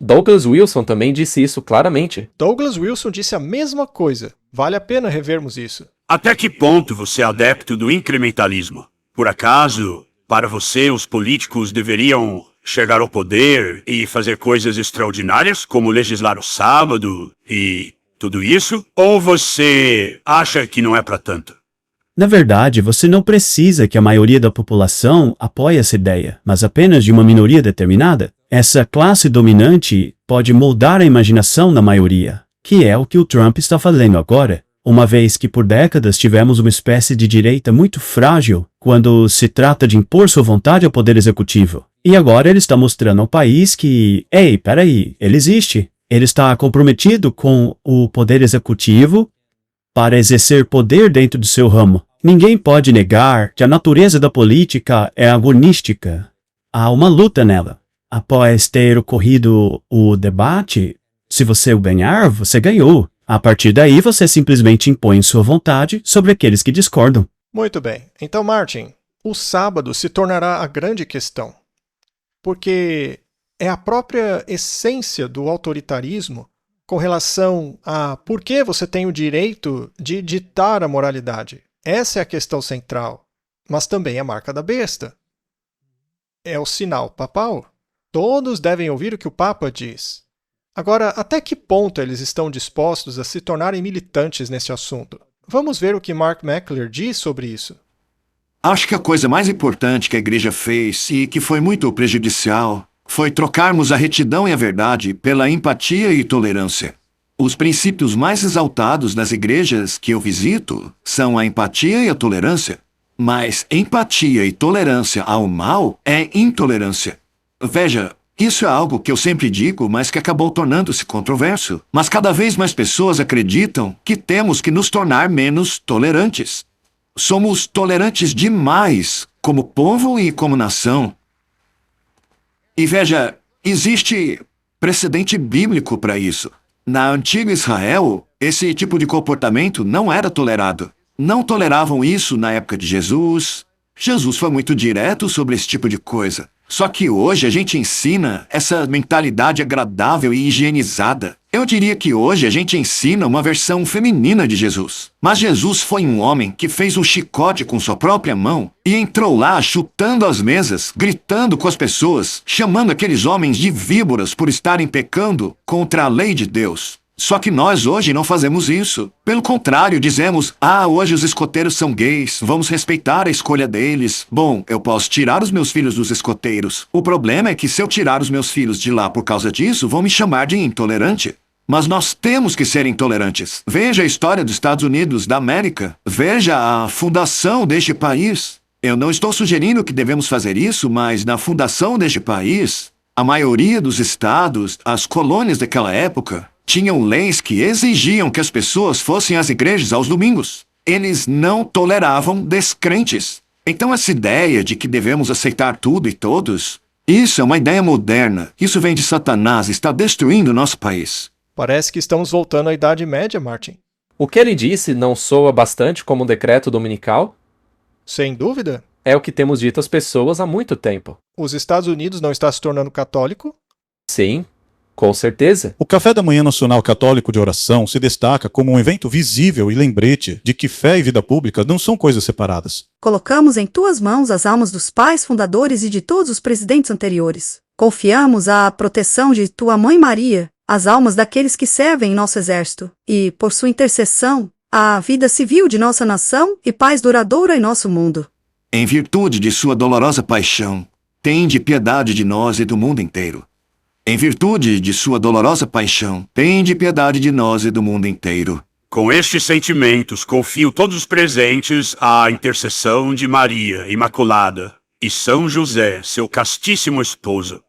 C: Douglas Wilson também disse isso claramente.
D: Douglas Wilson disse a mesma coisa. Vale a pena revermos isso.
J: Até que ponto você é adepto do incrementalismo? Por acaso, para você, os políticos deveriam chegar ao poder e fazer coisas extraordinárias, como legislar o sábado e tudo isso? Ou você acha que não é para tanto?
K: Na verdade, você não precisa que a maioria da população apoie essa ideia, mas apenas de uma minoria determinada. Essa classe dominante pode moldar a imaginação da maioria, que é o que o Trump está fazendo agora, uma vez que por décadas tivemos uma espécie de direita muito frágil quando se trata de impor sua vontade ao poder executivo. E agora ele está mostrando ao país que, ei, peraí, ele existe. Ele está comprometido com o poder executivo para exercer poder dentro do seu ramo. Ninguém pode negar que a natureza da política é agonística. Há uma luta nela. Após ter ocorrido o debate, se você o ganhar, você ganhou. A partir daí, você simplesmente impõe sua vontade sobre aqueles que discordam.
D: Muito bem. Então, Martin, o sábado se tornará a grande questão. Porque é a própria essência do autoritarismo com relação a por que você tem o direito de ditar a moralidade. Essa é a questão central, mas também a marca da besta. É o sinal papal. Todos devem ouvir o que o Papa diz. Agora, até que ponto eles estão dispostos a se tornarem militantes nesse assunto? Vamos ver o que Mark Meckler diz sobre isso.
H: Acho que a coisa mais importante que a igreja fez e que foi muito prejudicial foi trocarmos a retidão e a verdade pela empatia e tolerância. Os princípios mais exaltados nas igrejas que eu visito são a empatia e a tolerância. Mas empatia e tolerância ao mal é intolerância. Veja, isso é algo que eu sempre digo, mas que acabou tornando-se controverso. Mas cada vez mais pessoas acreditam que temos que nos tornar menos tolerantes. Somos tolerantes demais, como povo e como nação. E veja, existe precedente bíblico para isso. Na antiga Israel, esse tipo de comportamento não era tolerado. Não toleravam isso na época de Jesus. Jesus foi muito direto sobre esse tipo de coisa. Só que hoje a gente ensina essa mentalidade agradável e higienizada. Eu diria que hoje a gente ensina uma versão feminina de Jesus. Mas Jesus foi um homem que fez um chicote com sua própria mão e entrou lá chutando as mesas, gritando com as pessoas, chamando aqueles homens de víboras por estarem pecando contra a lei de Deus. Só que nós hoje não fazemos isso. Pelo contrário, dizemos, hoje os escoteiros são gays, vamos respeitar a escolha deles. Bom, eu posso tirar os meus filhos dos escoteiros. O problema é que se eu tirar os meus filhos de lá por causa disso, vão me chamar de intolerante. Mas nós temos que ser intolerantes. Veja a história dos Estados Unidos da América. Veja a fundação deste país. Eu não estou sugerindo que devemos fazer isso, mas na fundação deste país, a maioria dos estados, as colônias daquela época, tinham leis que exigiam que as pessoas fossem às igrejas aos domingos. Eles não toleravam descrentes. Então essa ideia de que devemos aceitar tudo e todos, isso é uma ideia moderna. Isso vem de Satanás, está destruindo nosso país.
D: Parece que estamos voltando à Idade Média, Martin.
C: O que ele disse não soa bastante como um decreto dominical?
D: Sem dúvida.
C: É o que temos dito às pessoas há muito tempo.
D: Os Estados Unidos não está se tornando católico?
C: Sim, com certeza.
G: O Café da Manhã Nacional Católico de Oração se destaca como um evento visível e lembrete de que fé e vida pública não são coisas separadas.
L: Colocamos em tuas mãos as almas dos pais fundadores e de todos os presidentes anteriores. Confiamos à proteção de tua Mãe Maria, as almas daqueles que servem em nosso exército, e, por sua intercessão, a vida civil de nossa nação e paz duradoura em nosso mundo.
H: Em virtude de sua dolorosa paixão, tende piedade de nós e do mundo inteiro. Em virtude de sua dolorosa paixão, tende piedade de nós e do mundo inteiro.
J: Com estes sentimentos, confio todos os presentes à intercessão de Maria Imaculada e São José, seu castíssimo esposo.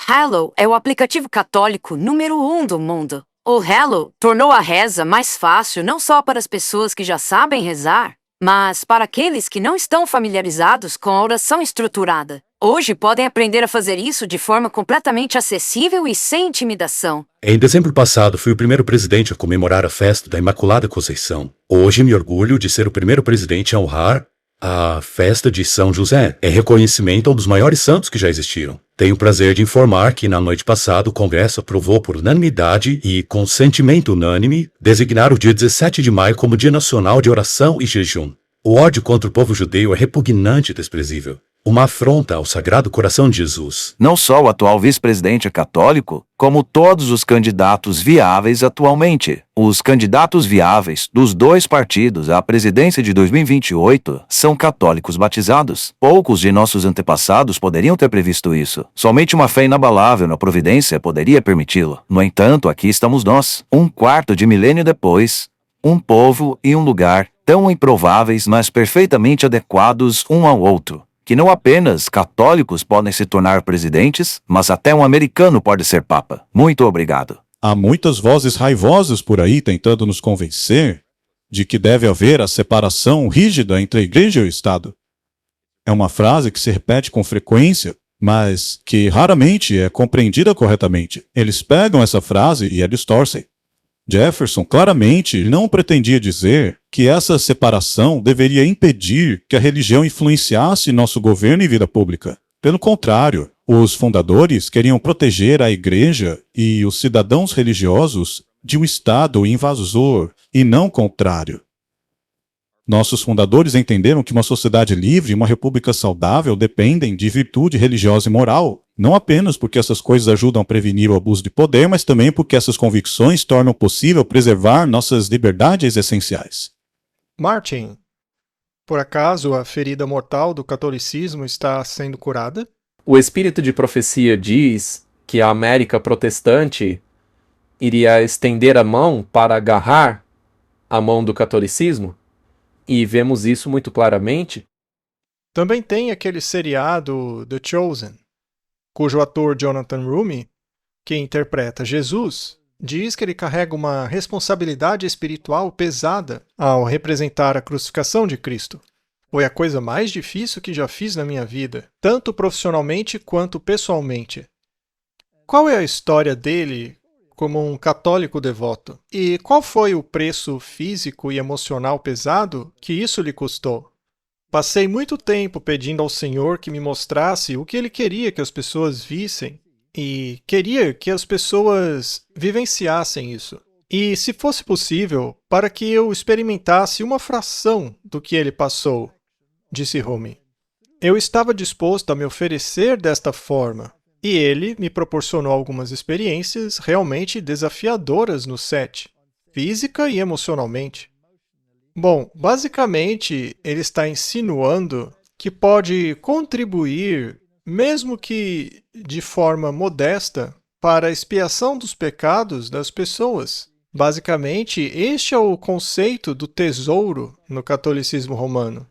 M: Hallow é o aplicativo católico número 1 do mundo. O Hallow tornou a reza mais fácil não só para as pessoas que já sabem rezar, mas para aqueles que não estão familiarizados com a oração estruturada. Hoje podem aprender a fazer isso de forma completamente acessível e sem intimidação.
N: Em dezembro passado, fui o primeiro presidente a comemorar a festa da Imaculada Conceição. Hoje me orgulho de ser o primeiro presidente a honrar a festa de São José. É reconhecimento a um dos maiores santos que já existiram. Tenho o prazer de informar que na noite passada o Congresso aprovou por unanimidade e consentimento unânime designar o dia 17 de maio como Dia Nacional de Oração e Jejum. O ódio contra o povo judeu é repugnante e desprezível. Uma afronta ao Sagrado Coração de Jesus.
E: Não só o atual vice-presidente é católico, como todos os candidatos viáveis atualmente. Os candidatos viáveis dos dois partidos à presidência de 2028 são católicos batizados. Poucos de nossos antepassados poderiam ter previsto isso. Somente uma fé inabalável na providência poderia permiti-lo. No entanto, aqui estamos nós, um quarto de milênio depois, um povo e um lugar tão improváveis, mas perfeitamente adequados um ao outro, que não apenas católicos podem se tornar presidentes, mas até um americano pode ser papa. Muito obrigado.
G: Há muitas vozes raivosas por aí tentando nos convencer de que deve haver a separação rígida entre a igreja e o Estado. É uma frase que se repete com frequência, mas que raramente é compreendida corretamente. Eles pegam essa frase e a distorcem. Jefferson claramente não pretendia dizer que essa separação deveria impedir que a religião influenciasse nosso governo e vida pública. Pelo contrário, os fundadores queriam proteger a igreja e os cidadãos religiosos de um Estado invasor e não contrário. Nossos fundadores entenderam que uma sociedade livre e uma república saudável dependem de virtude religiosa e moral, não apenas porque essas coisas ajudam a prevenir o abuso de poder, mas também porque essas convicções tornam possível preservar nossas liberdades essenciais.
D: Martin, por acaso a ferida mortal do catolicismo está sendo curada?
C: O espírito de profecia diz que a América protestante iria estender a mão para agarrar a mão do catolicismo, e vemos isso muito claramente.
D: Também tem aquele seriado The Chosen, cujo ator Jonathan Roumie, que interpreta Jesus, diz que ele carrega uma responsabilidade espiritual pesada ao representar a crucificação de Cristo. Foi a coisa mais difícil que já fiz na minha vida, tanto profissionalmente quanto pessoalmente. Qual é a história dele como um católico devoto? E qual foi o preço físico e emocional pesado que isso lhe custou? Passei muito tempo pedindo ao Senhor que me mostrasse o que Ele queria que as pessoas vissem e queria que as pessoas vivenciassem isso. E, se fosse possível, para que eu experimentasse uma fração do que Ele passou, disse Rumi. Eu estava disposto a me oferecer desta forma, e Ele me proporcionou algumas experiências realmente desafiadoras no set, física e emocionalmente. Bom, basicamente, ele está insinuando que pode contribuir, mesmo que de forma modesta, para a expiação dos pecados das pessoas. Basicamente, este é o conceito do tesouro no catolicismo romano,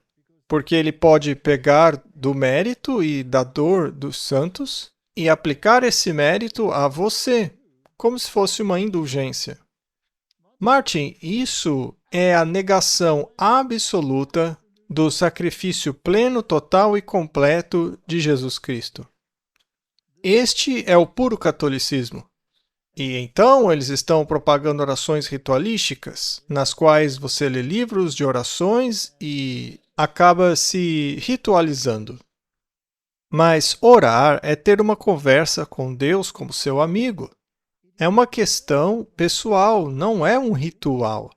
D: porque ele pode pegar do mérito e da dor dos santos e aplicar esse mérito a você, como se fosse uma indulgência. Martin, isso é a negação absoluta do sacrifício pleno, total e completo de Jesus Cristo. Este é o puro catolicismo. E então eles estão propagando orações ritualísticas, nas quais você lê livros de orações e acaba se ritualizando. Mas orar é ter uma conversa com Deus como seu amigo. É uma questão pessoal, não é um ritual.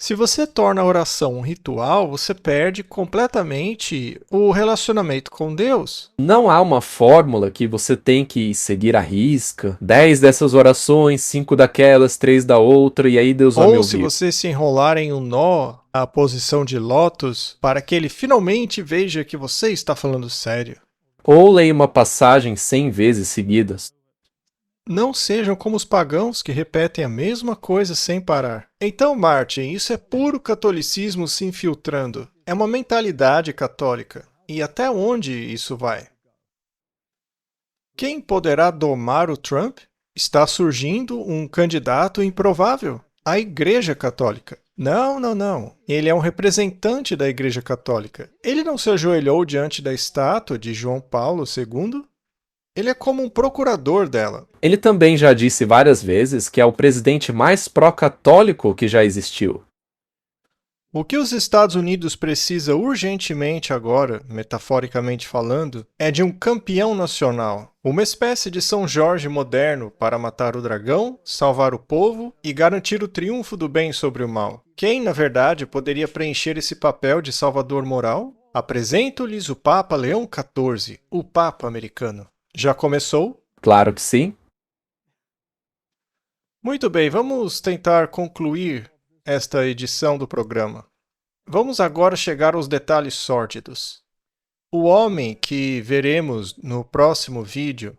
D: Se você torna a oração um ritual, você perde completamente o relacionamento com Deus.
C: Não há uma fórmula que você tem que seguir à risca. 10 dessas orações, 5 daquelas, 3 da outra, e aí Deus vai me
D: Ou
C: ouvir.
D: se você se enrolar em um nó, a posição de lótus, para que ele finalmente veja que você está falando sério.
C: Ou leia uma passagem 100 vezes seguidas.
D: Não sejam como os pagãos que repetem a mesma coisa sem parar. Então, Martin, isso é puro catolicismo se infiltrando. É uma mentalidade católica. E até onde isso vai? Quem poderá domar o Trump? Está surgindo um candidato improvável. A Igreja Católica. Não. Ele é um representante da Igreja Católica. Ele não se ajoelhou diante da estátua de João Paulo II? Ele é como um procurador dela.
C: Ele também já disse várias vezes que é o presidente mais pró-católico que já existiu.
D: O que os Estados Unidos precisa urgentemente agora, metaforicamente falando, é de um campeão nacional. Uma espécie de São Jorge moderno para matar o dragão, salvar o povo e garantir o triunfo do bem sobre o mal. Quem, na verdade, poderia preencher esse papel de salvador moral? Apresento-lhes o Papa Leão XIV, o Papa americano. Já começou?
C: Claro que sim.
D: Muito bem, vamos tentar concluir esta edição do programa. Vamos agora chegar aos detalhes sórdidos. O homem que veremos no próximo vídeo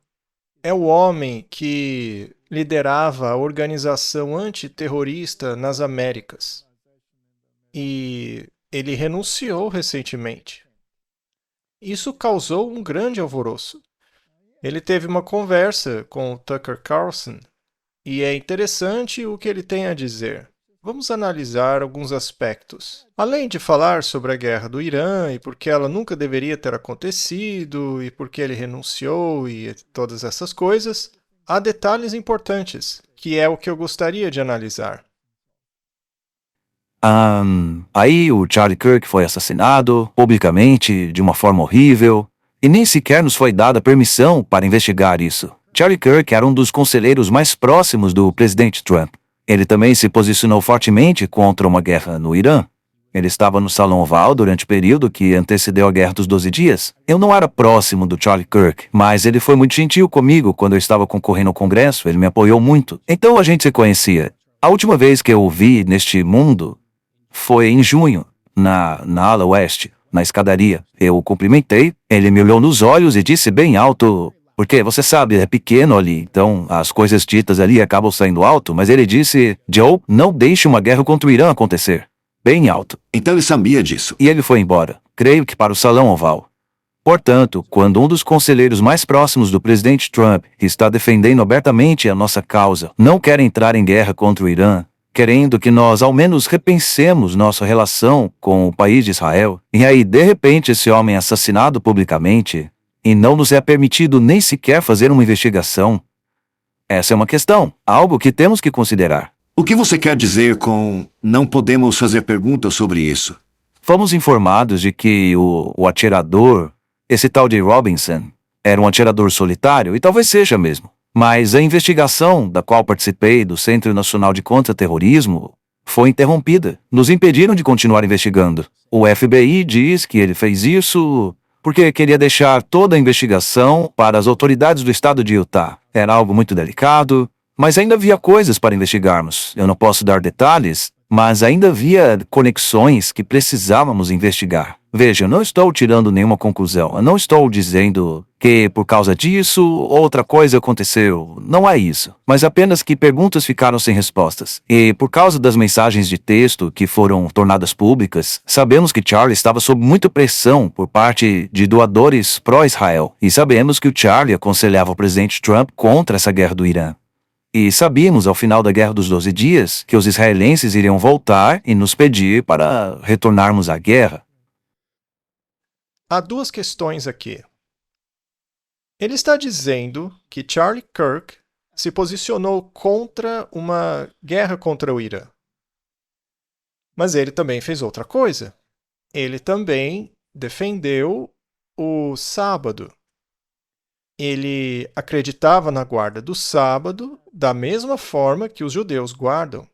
D: é o homem que liderava a organização antiterrorista nas Américas. E ele renunciou recentemente. Isso causou um grande alvoroço. Ele teve uma conversa com o Tucker Carlson e é interessante o que ele tem a dizer. Vamos analisar alguns aspectos. Além de falar sobre a guerra do Irã e por que ela nunca deveria ter acontecido e por que ele renunciou e todas essas coisas, há detalhes importantes, que é o que eu gostaria de analisar.
E: Aí o Charlie Kirk foi assassinado publicamente de uma forma horrível. E nem sequer nos foi dada permissão para investigar isso. Charlie Kirk era um dos conselheiros mais próximos do presidente Trump. Ele também se posicionou fortemente contra uma guerra no Irã. Ele estava no Salão Oval durante o período que antecedeu a Guerra dos 12 Dias. Eu não era próximo do Charlie Kirk, mas ele foi muito gentil comigo quando eu estava concorrendo ao Congresso. Ele me apoiou muito. Então a gente se conhecia. A última vez que eu o vi neste mundo foi em junho, na ala oeste. Na escadaria. Eu o cumprimentei, ele me olhou nos olhos e disse bem alto, porque você sabe, é pequeno ali, então as coisas ditas ali acabam saindo alto, mas ele disse, Joe, não deixe uma guerra contra o Irã acontecer. Bem alto.
H: Então ele sabia disso.
E: E ele foi embora, creio que para o Salão Oval. Portanto, quando um dos conselheiros mais próximos do presidente Trump está defendendo abertamente a nossa causa, não quer entrar em guerra contra o Irã, querendo que nós ao menos repensemos nossa relação com o país de Israel, e aí de repente esse homem é assassinado publicamente, e não nos é permitido nem sequer fazer uma investigação. Essa é uma questão, algo que temos que considerar.
H: O que você quer dizer com não podemos fazer perguntas sobre isso?
E: fomos informados de que o atirador, esse tal de Robinson, era um atirador solitário, e talvez seja mesmo. Mas a investigação da qual participei do Centro Nacional de Contra-Terrorismo foi interrompida. Nos impediram de continuar investigando. O FBI diz que ele fez isso porque queria deixar toda a investigação para as autoridades do estado de Utah. Era algo muito delicado, mas ainda havia coisas para investigarmos. Eu não posso dar detalhes, mas ainda havia conexões que precisávamos investigar. Veja, eu não estou tirando nenhuma conclusão. Eu não estou dizendo que por causa disso outra coisa aconteceu. Não é isso. Mas apenas que perguntas ficaram sem respostas. E por causa das mensagens de texto que foram tornadas públicas, sabemos que Charlie estava sob muita pressão por parte de doadores pró-Israel. E sabemos que o Charlie aconselhava o presidente Trump contra essa guerra do Irã. E sabíamos, ao final da Guerra dos 12 Dias, que os israelenses iriam voltar e nos pedir para retornarmos à guerra.
D: Há duas questões aqui. Ele está dizendo que Charlie Kirk se posicionou contra uma guerra contra o Irã. Mas ele também fez outra coisa. Ele também defendeu o sábado. Ele acreditava na guarda do sábado da mesma forma que os judeus guardam.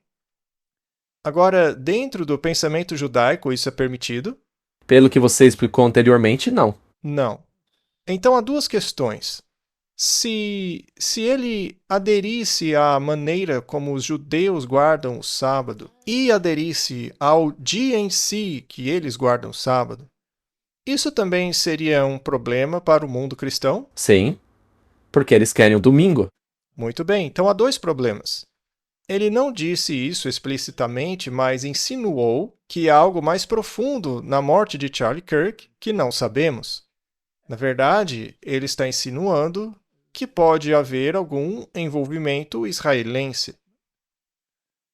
D: Agora, dentro do pensamento judaico, isso é permitido?
C: Pelo que você explicou anteriormente, não.
D: Não. Então há duas questões. Se ele aderisse à maneira como os judeus guardam o sábado e aderisse ao dia em si que eles guardam o sábado, isso também seria um problema para o mundo cristão?
C: Sim, porque eles querem o domingo.
D: Muito bem, então há dois problemas. Ele não disse isso explicitamente, mas insinuou que há algo mais profundo na morte de Charlie Kirk que não sabemos. Na verdade, ele está insinuando que pode haver algum envolvimento israelense.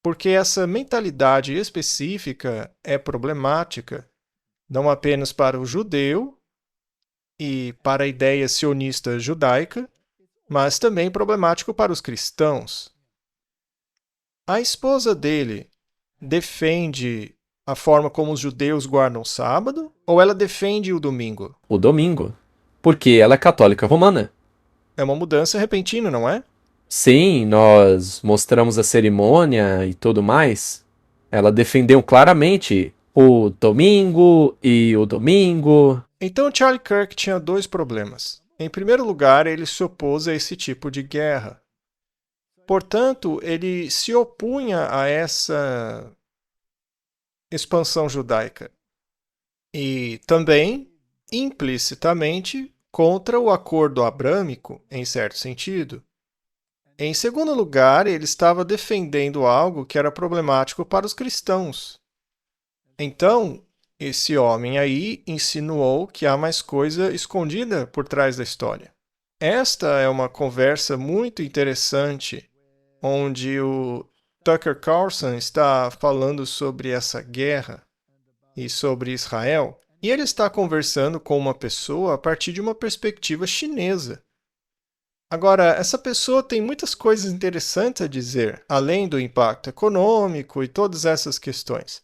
D: Porque essa mentalidade específica é problemática, não apenas para o judeu e para a ideia sionista judaica, mas também problemático para os cristãos. A esposa dele defende a forma como os judeus guardam o sábado ou ela defende o domingo?
C: O domingo. Porque ela é católica romana.
D: É uma mudança repentina, não é?
C: Sim, nós mostramos a cerimônia e tudo mais. Ela defendeu claramente o domingo e o domingo.
D: Então Charlie Kirk tinha dois problemas. Em primeiro lugar, ele se opôs a esse tipo de guerra. Portanto, ele se opunha a essa expansão judaica. E também, implicitamente, contra o acordo abrâmico, em certo sentido. Em segundo lugar, ele estava defendendo algo que era problemático para os cristãos. Então, esse homem aí insinuou que há mais coisa escondida por trás da história. Esta é uma conversa muito interessante, onde o Tucker Carlson está falando sobre essa guerra e sobre Israel, e ele está conversando com uma pessoa a partir de uma perspectiva chinesa. Agora, essa pessoa tem muitas coisas interessantes a dizer, além do impacto econômico e todas essas questões.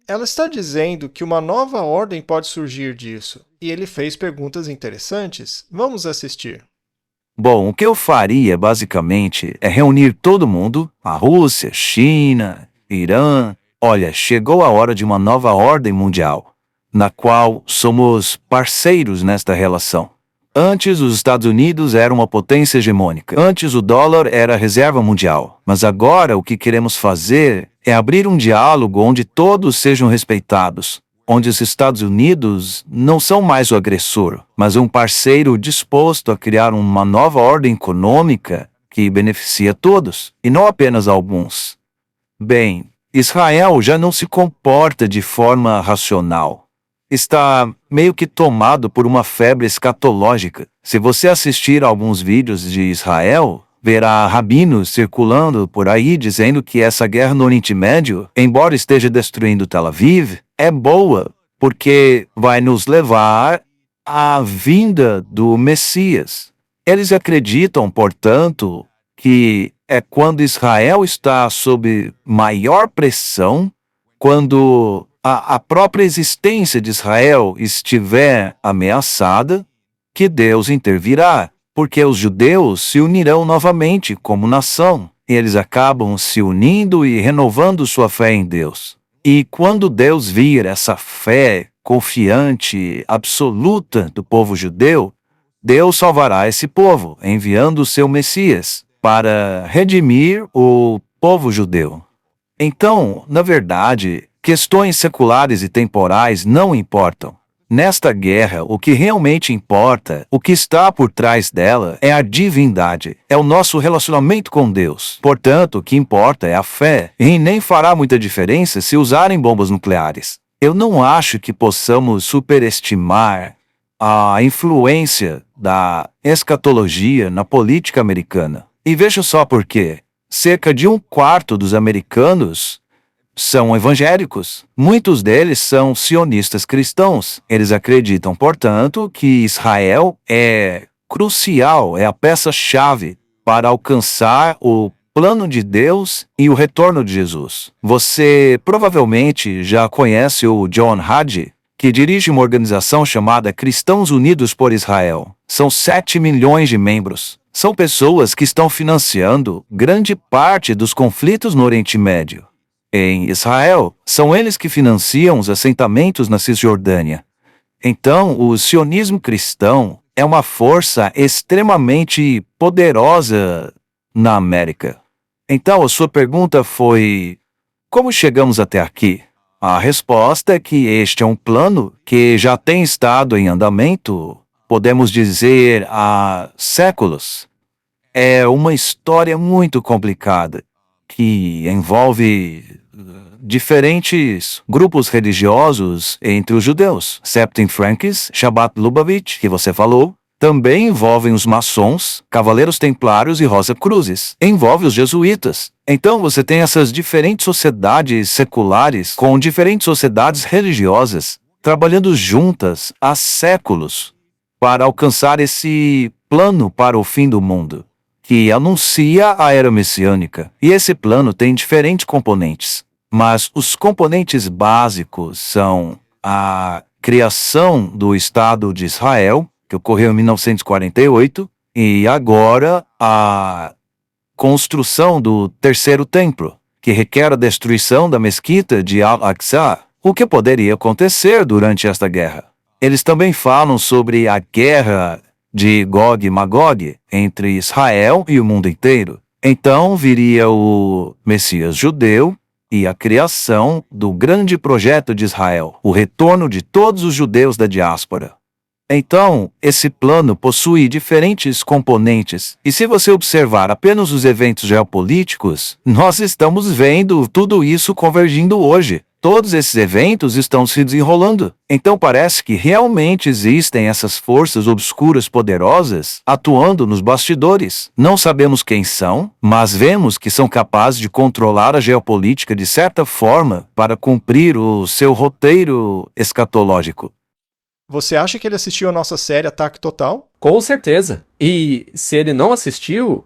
D: Ela está dizendo que uma nova ordem pode surgir disso, e ele fez perguntas interessantes. Vamos assistir.
E: Bom, o que eu faria, basicamente, é reunir todo mundo, a Rússia, China, Irã. Olha, chegou a hora de uma nova ordem mundial, na qual somos parceiros nesta relação. Antes, os Estados Unidos eram uma potência hegemônica. Antes, o dólar era a reserva mundial. Mas agora, o que queremos fazer é abrir um diálogo onde todos sejam respeitados, onde os Estados Unidos não são mais o agressor, mas um parceiro disposto a criar uma nova ordem econômica que beneficia todos, e não apenas alguns. Bem, Israel já não se comporta de forma racional. Está meio que tomado por uma febre escatológica. Se você assistir a alguns vídeos de Israel, verá rabinos circulando por aí dizendo que essa guerra no Oriente Médio, embora esteja destruindo Tel Aviv, é boa, porque vai nos levar à vinda do Messias. Eles acreditam, portanto, que é quando Israel está sob maior pressão, quando a própria existência de Israel estiver ameaçada, que Deus intervirá, porque os judeus se unirão novamente como nação. Eles acabam se unindo e renovando sua fé em Deus. E quando Deus vir essa fé confiante, absoluta do povo judeu, Deus salvará esse povo, enviando o seu Messias para redimir o povo judeu. Então, na verdade, questões seculares e temporais não importam. Nesta guerra, o que realmente importa, o que está por trás dela, é a divindade, é o nosso relacionamento com Deus. Portanto, o que importa é a fé, e nem fará muita diferença se usarem bombas nucleares. Eu não acho que possamos superestimar a influência da escatologia na política americana. E veja só por quê. Cerca de 1/4 dos americanos são evangélicos. Muitos deles são sionistas cristãos. Eles acreditam, portanto, que Israel é crucial, é a peça-chave para alcançar o plano de Deus e o retorno de Jesus. Você provavelmente já conhece o John Hagee, que dirige uma organização chamada Cristãos Unidos por Israel. São 7 milhões de membros. São pessoas que estão financiando grande parte dos conflitos no Oriente Médio. Em Israel, são eles que financiam os assentamentos na Cisjordânia. Então, o sionismo cristão é uma força extremamente poderosa na América. Então, a sua pergunta foi: como chegamos até aqui? A resposta é que este é um plano que já tem estado em andamento, podemos dizer, há séculos. É uma história muito complicada, que envolve diferentes grupos religiosos entre os judeus. Septim Franks, Shabbat Lubavitch, que você falou. Também envolvem os maçons, cavaleiros templários e Rosa Cruzes. Envolve os jesuítas. Então você tem essas diferentes sociedades seculares com diferentes sociedades religiosas trabalhando juntas há séculos para alcançar esse plano para o fim do mundo, que anuncia a era messiânica. E esse plano tem diferentes componentes, mas os componentes básicos são a criação do Estado de Israel, que ocorreu em 1948, e agora a construção do terceiro templo, que requer a destruição da mesquita de Al-Aqsa, o que poderia acontecer durante esta guerra. Eles também falam sobre a guerra de Gog e Magog entre Israel e o mundo inteiro. Então viria o Messias judeu e a criação do grande projeto de Israel, o retorno de todos os judeus da diáspora. Então, esse plano possui diferentes componentes, e se você observar apenas os eventos geopolíticos, nós estamos vendo tudo isso convergindo hoje. Todos esses eventos estão se desenrolando. Então parece que realmente existem essas forças obscuras poderosas atuando nos bastidores. Não sabemos quem são, mas vemos que são capazes de controlar a geopolítica de certa forma para cumprir o seu roteiro escatológico.
D: Você acha que ele assistiu a nossa série Ataque Total?
C: Com certeza. E se ele não assistiu,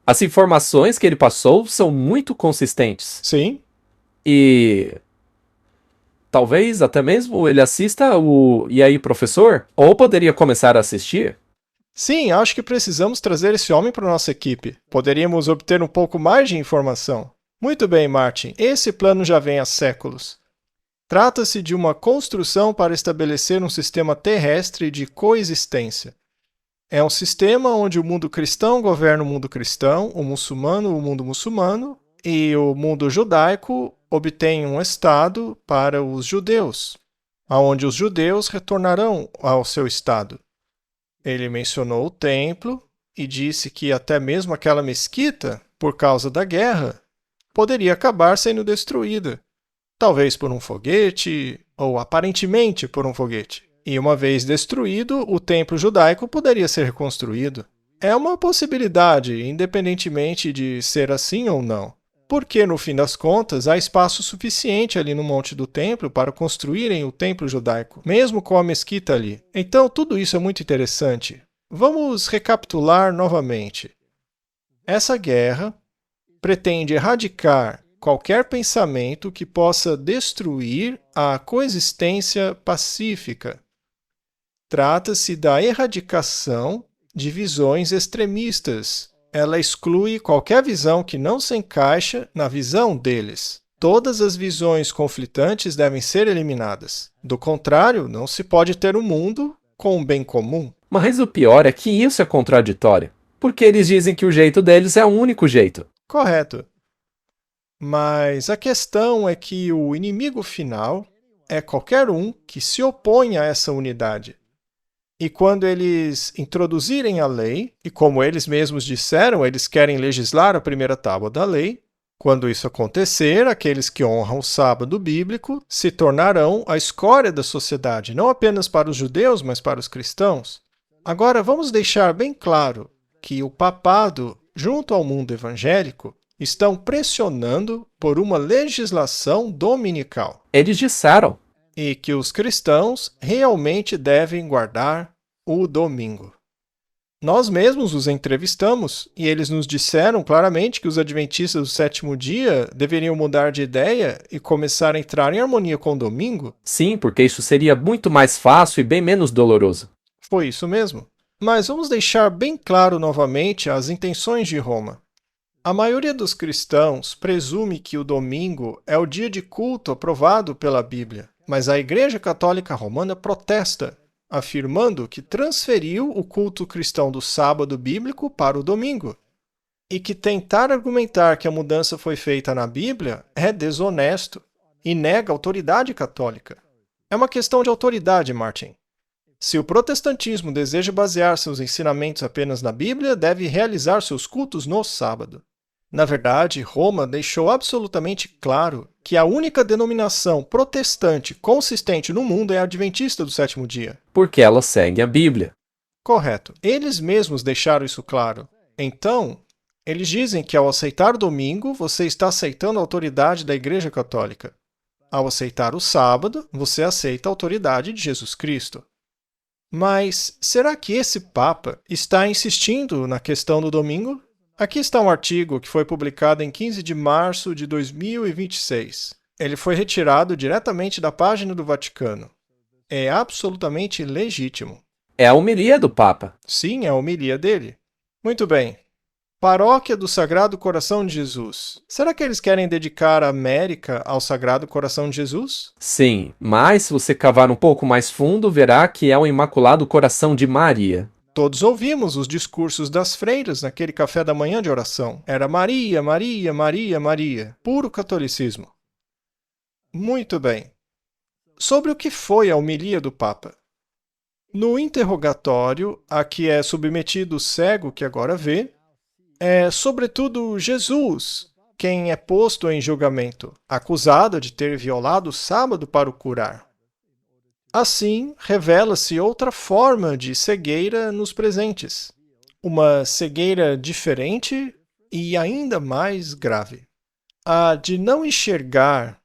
C: as informações que ele passou são muito consistentes.
D: Sim.
C: E talvez até mesmo ele assista o E aí, Professor? Ou poderia começar a assistir?
D: Sim, acho que precisamos trazer esse homem para nossa equipe. Poderíamos obter um pouco mais de informação. Muito bem, Martin. Esse plano já vem há séculos. Trata-se de uma construção para estabelecer um sistema terrestre de coexistência. É um sistema onde o mundo cristão governa o mundo cristão, o mundo muçulmano, e o mundo judaico obtém um estado para os judeus, aonde os judeus retornarão ao seu estado. Ele mencionou o templo e disse que até mesmo aquela mesquita, por causa da guerra, poderia acabar sendo destruída. Talvez por um foguete, ou aparentemente por um foguete. E uma vez destruído, o templo judaico poderia ser reconstruído. É uma possibilidade, independentemente de ser assim ou não. Porque, no fim das contas, há espaço suficiente ali no Monte do Templo para construírem o templo judaico, mesmo com a mesquita ali. Então, tudo isso é muito interessante. Vamos recapitular novamente. Essa guerra pretende erradicar qualquer pensamento que possa destruir a coexistência pacífica. Trata-se da erradicação de visões extremistas. Ela exclui qualquer visão que não se encaixa na visão deles. Todas as visões conflitantes devem ser eliminadas. Do contrário, não se pode ter um mundo com um bem comum.
C: Mas o pior é que isso é contraditório, porque eles dizem que o jeito deles é o único jeito.
D: Correto. Mas a questão é que o inimigo final é qualquer um que se opõe a essa unidade. E quando eles introduzirem a lei, e como eles mesmos disseram, eles querem legislar a primeira tábua da lei, quando isso acontecer, aqueles que honram o sábado bíblico se tornarão a escória da sociedade, não apenas para os judeus, mas para os cristãos. Agora, vamos deixar bem claro que o papado, junto ao mundo evangélico, estão pressionando por uma legislação dominical.
C: Eles disseram.
D: E que os cristãos realmente devem guardar o domingo. Nós mesmos os entrevistamos e eles nos disseram claramente que os adventistas do sétimo dia deveriam mudar de ideia e começar a entrar em harmonia com o domingo.
C: Sim, porque isso seria muito mais fácil e bem menos doloroso.
D: Foi isso mesmo. Mas vamos deixar bem claro novamente as intenções de Roma. A maioria dos cristãos presume que o domingo é o dia de culto aprovado pela Bíblia, mas a Igreja Católica Romana protesta, afirmando que transferiu o culto cristão do sábado bíblico para o domingo, e que tentar argumentar que a mudança foi feita na Bíblia é desonesto e nega a autoridade católica. É uma questão de autoridade, Martin. Se o protestantismo deseja basear seus ensinamentos apenas na Bíblia, deve realizar seus cultos no sábado. Na verdade, Roma deixou absolutamente claro que a única denominação protestante consistente no mundo é a adventista do sétimo dia.
C: Porque ela segue a Bíblia.
D: Correto. Eles mesmos deixaram isso claro. Então, eles dizem que ao aceitar o domingo, você está aceitando a autoridade da Igreja Católica. Ao aceitar o sábado, você aceita a autoridade de Jesus Cristo. Mas será que esse Papa está insistindo na questão do domingo? Aqui está um artigo que foi publicado em 15 de março de 2026. Ele foi retirado diretamente da página do Vaticano. É absolutamente legítimo.
C: É a homilia do Papa.
D: Sim, é a homilia dele. Muito bem. Paróquia do Sagrado Coração de Jesus. Será que eles querem dedicar a América ao Sagrado Coração de Jesus?
C: Sim, mas se você cavar um pouco mais fundo, verá que é o Imaculado Coração de Maria.
D: Todos ouvimos os discursos das freiras naquele café da manhã de oração. Era Maria, Maria, Maria, Maria. Puro catolicismo. Muito bem. Sobre o que foi a homilia do Papa? No interrogatório a que é submetido o cego que agora vê, é sobretudo Jesus quem é posto em julgamento, acusado de ter violado o sábado para o curar. Assim, revela-se outra forma de cegueira nos presentes. Uma cegueira diferente e ainda mais grave. A de não enxergar,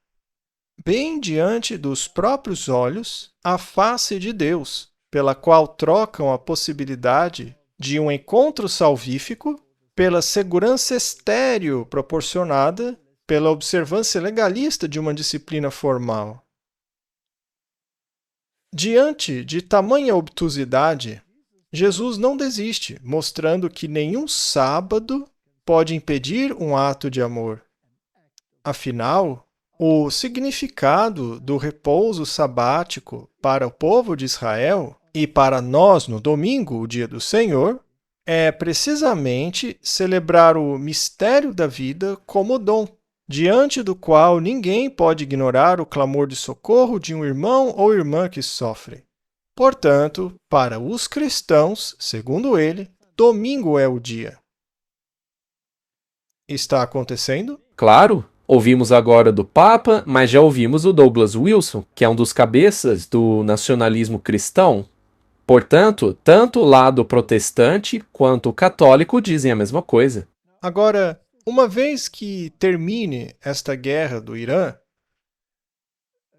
D: bem diante dos próprios olhos, a face de Deus, pela qual trocam a possibilidade de um encontro salvífico pela segurança estéril proporcionada pela observância legalista de uma disciplina formal. Diante de tamanha obtusidade, Jesus não desiste, mostrando que nenhum sábado pode impedir um ato de amor. Afinal, o significado do repouso sabático para o povo de Israel e para nós no domingo, o dia do Senhor, é precisamente celebrar o mistério da vida como dom, diante do qual ninguém pode ignorar o clamor de socorro de um irmão ou irmã que sofre. Portanto, para os cristãos, segundo ele, domingo é o dia. Está acontecendo?
C: Claro, ouvimos agora do Papa, mas já ouvimos o Douglas Wilson, que é um dos cabeças do nacionalismo cristão. Portanto, tanto o lado protestante quanto o católico dizem a mesma coisa.
D: Agora, uma vez que termine esta guerra do Irã,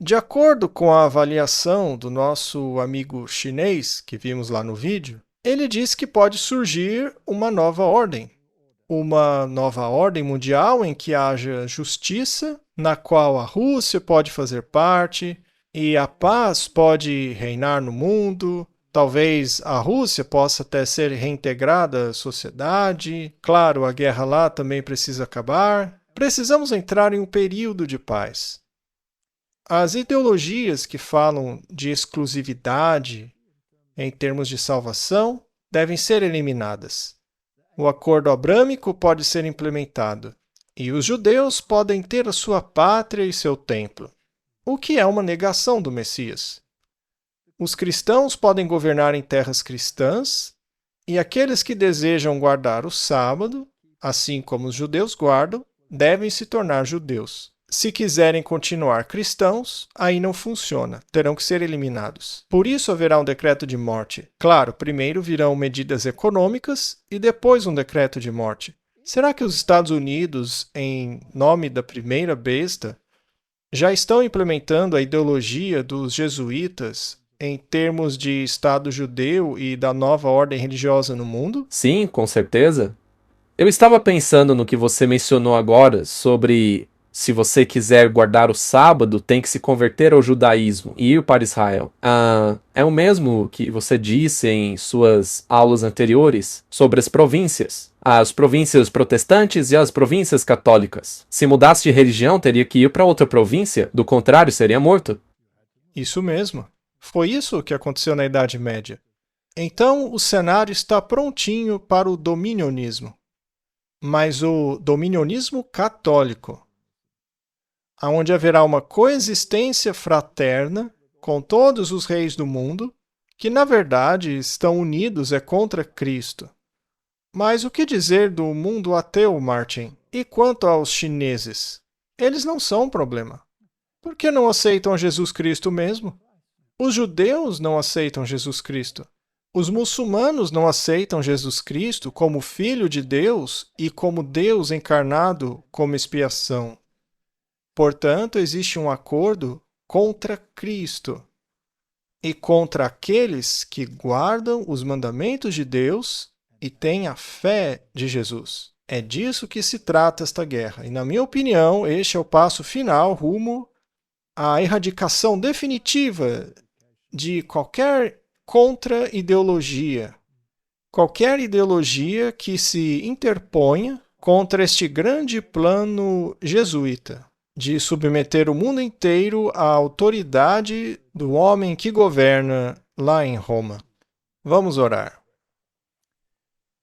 D: de acordo com a avaliação do nosso amigo chinês, que vimos lá no vídeo, ele diz que pode surgir uma nova ordem. uma nova ordem mundial em que haja justiça, na qual a Rússia pode fazer parte e a paz pode reinar no mundo. Talvez a Rússia possa até ser reintegrada à sociedade. Claro, a guerra lá também precisa acabar. Precisamos entrar em um período de paz. As ideologias que falam de exclusividade em termos de salvação devem ser eliminadas. O acordo abrâmico pode ser implementado, e os judeus podem ter a sua pátria e seu templo, o que é uma negação do Messias. Os cristãos podem governar em terras cristãs, e aqueles que desejam guardar o sábado, assim como os judeus guardam, devem se tornar judeus. Se quiserem continuar cristãos, aí não funciona, terão que ser eliminados. Por isso haverá um decreto de morte. Claro, primeiro virão medidas econômicas e depois um decreto de morte. Será que os Estados Unidos, em nome da primeira besta, já estão implementando a ideologia dos jesuítas em termos de Estado judeu e da nova ordem religiosa no mundo?
C: Sim, com certeza. Eu estava pensando no que você mencionou agora sobre se você quiser guardar o sábado, tem que se converter ao judaísmo e ir para Israel. É o mesmo que você disse em suas aulas anteriores sobre as províncias protestantes e as províncias católicas. Se mudasse de religião, teria que ir para outra província, do contrário, seria morto.
D: Isso mesmo. Foi isso que aconteceu na Idade Média. Então, o cenário está prontinho para o dominionismo. Mas o dominionismo católico, onde haverá uma coexistência fraterna com todos os reis do mundo, que na verdade estão unidos contra Cristo. Mas o que dizer do mundo ateu, Martin? E quanto aos chineses? Eles não são um problema. Por que não aceitam Jesus Cristo mesmo? Os judeus não aceitam Jesus Cristo. Os muçulmanos não aceitam Jesus Cristo como Filho de Deus e como Deus encarnado como expiação. Portanto, existe um acordo contra Cristo e contra aqueles que guardam os mandamentos de Deus e têm a fé de Jesus. É disso que se trata esta guerra. E, na minha opinião, este é o passo final rumo à erradicação definitiva de qualquer contra-ideologia. Qualquer ideologia que se interponha contra este grande plano jesuíta de submeter o mundo inteiro à autoridade do homem que governa lá em Roma. Vamos orar.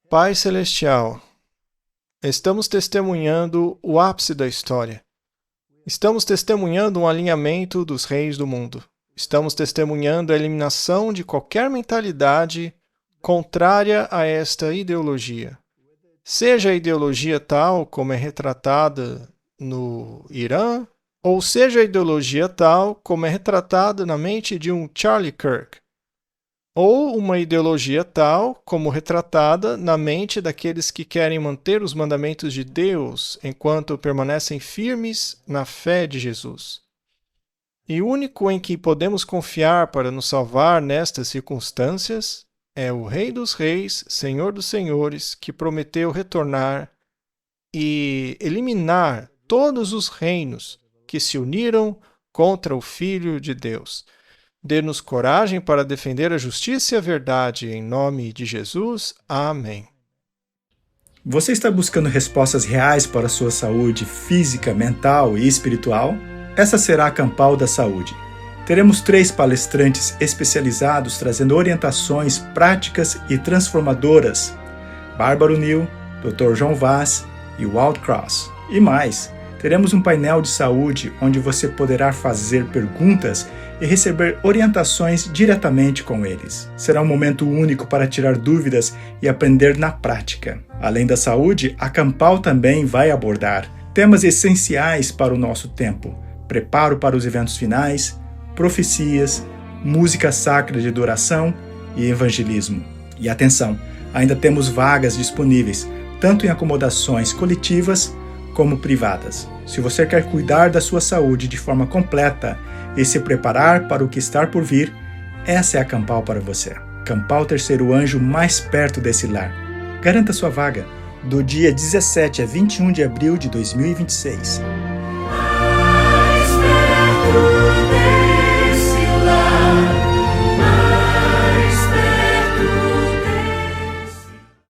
D: Pai Celestial, estamos testemunhando o ápice da história. Estamos testemunhando um alinhamento dos reis do mundo. Estamos testemunhando a eliminação de qualquer mentalidade contrária a esta ideologia. Seja a ideologia tal como é retratada no Irã, ou seja a ideologia tal como é retratada na mente de um Charlie Kirk, ou uma ideologia tal como retratada na mente daqueles que querem manter os mandamentos de Deus enquanto permanecem firmes na fé de Jesus. E o único em que podemos confiar para nos salvar nestas circunstâncias é o Rei dos Reis, Senhor dos Senhores, que prometeu retornar e eliminar todos os reinos que se uniram contra o Filho de Deus. Dê-nos coragem para defender a justiça e a verdade, em nome de Jesus. Amém.
A: Você está buscando respostas reais para a sua saúde física, mental e espiritual? Essa será a Campal da Saúde. Teremos 3 palestrantes especializados trazendo orientações práticas e transformadoras. Bárbara O'Neill, Dr. João Vaz e Walt Cross. E mais, teremos um painel de saúde onde você poderá fazer perguntas e receber orientações diretamente com eles. Será um momento único para tirar dúvidas e aprender na prática. Além da saúde, a Campal também vai abordar temas essenciais para o nosso tempo: preparo para os eventos finais, profecias, música sacra de adoração e evangelismo. E atenção, ainda temos vagas disponíveis, tanto em acomodações coletivas como privadas. Se você quer cuidar da sua saúde de forma completa e se preparar para o que está por vir, essa é a Campal para você. Campal Terceiro Anjo, mais perto desse lar. Garanta sua vaga. do dia 17 a 21 de abril de 2026.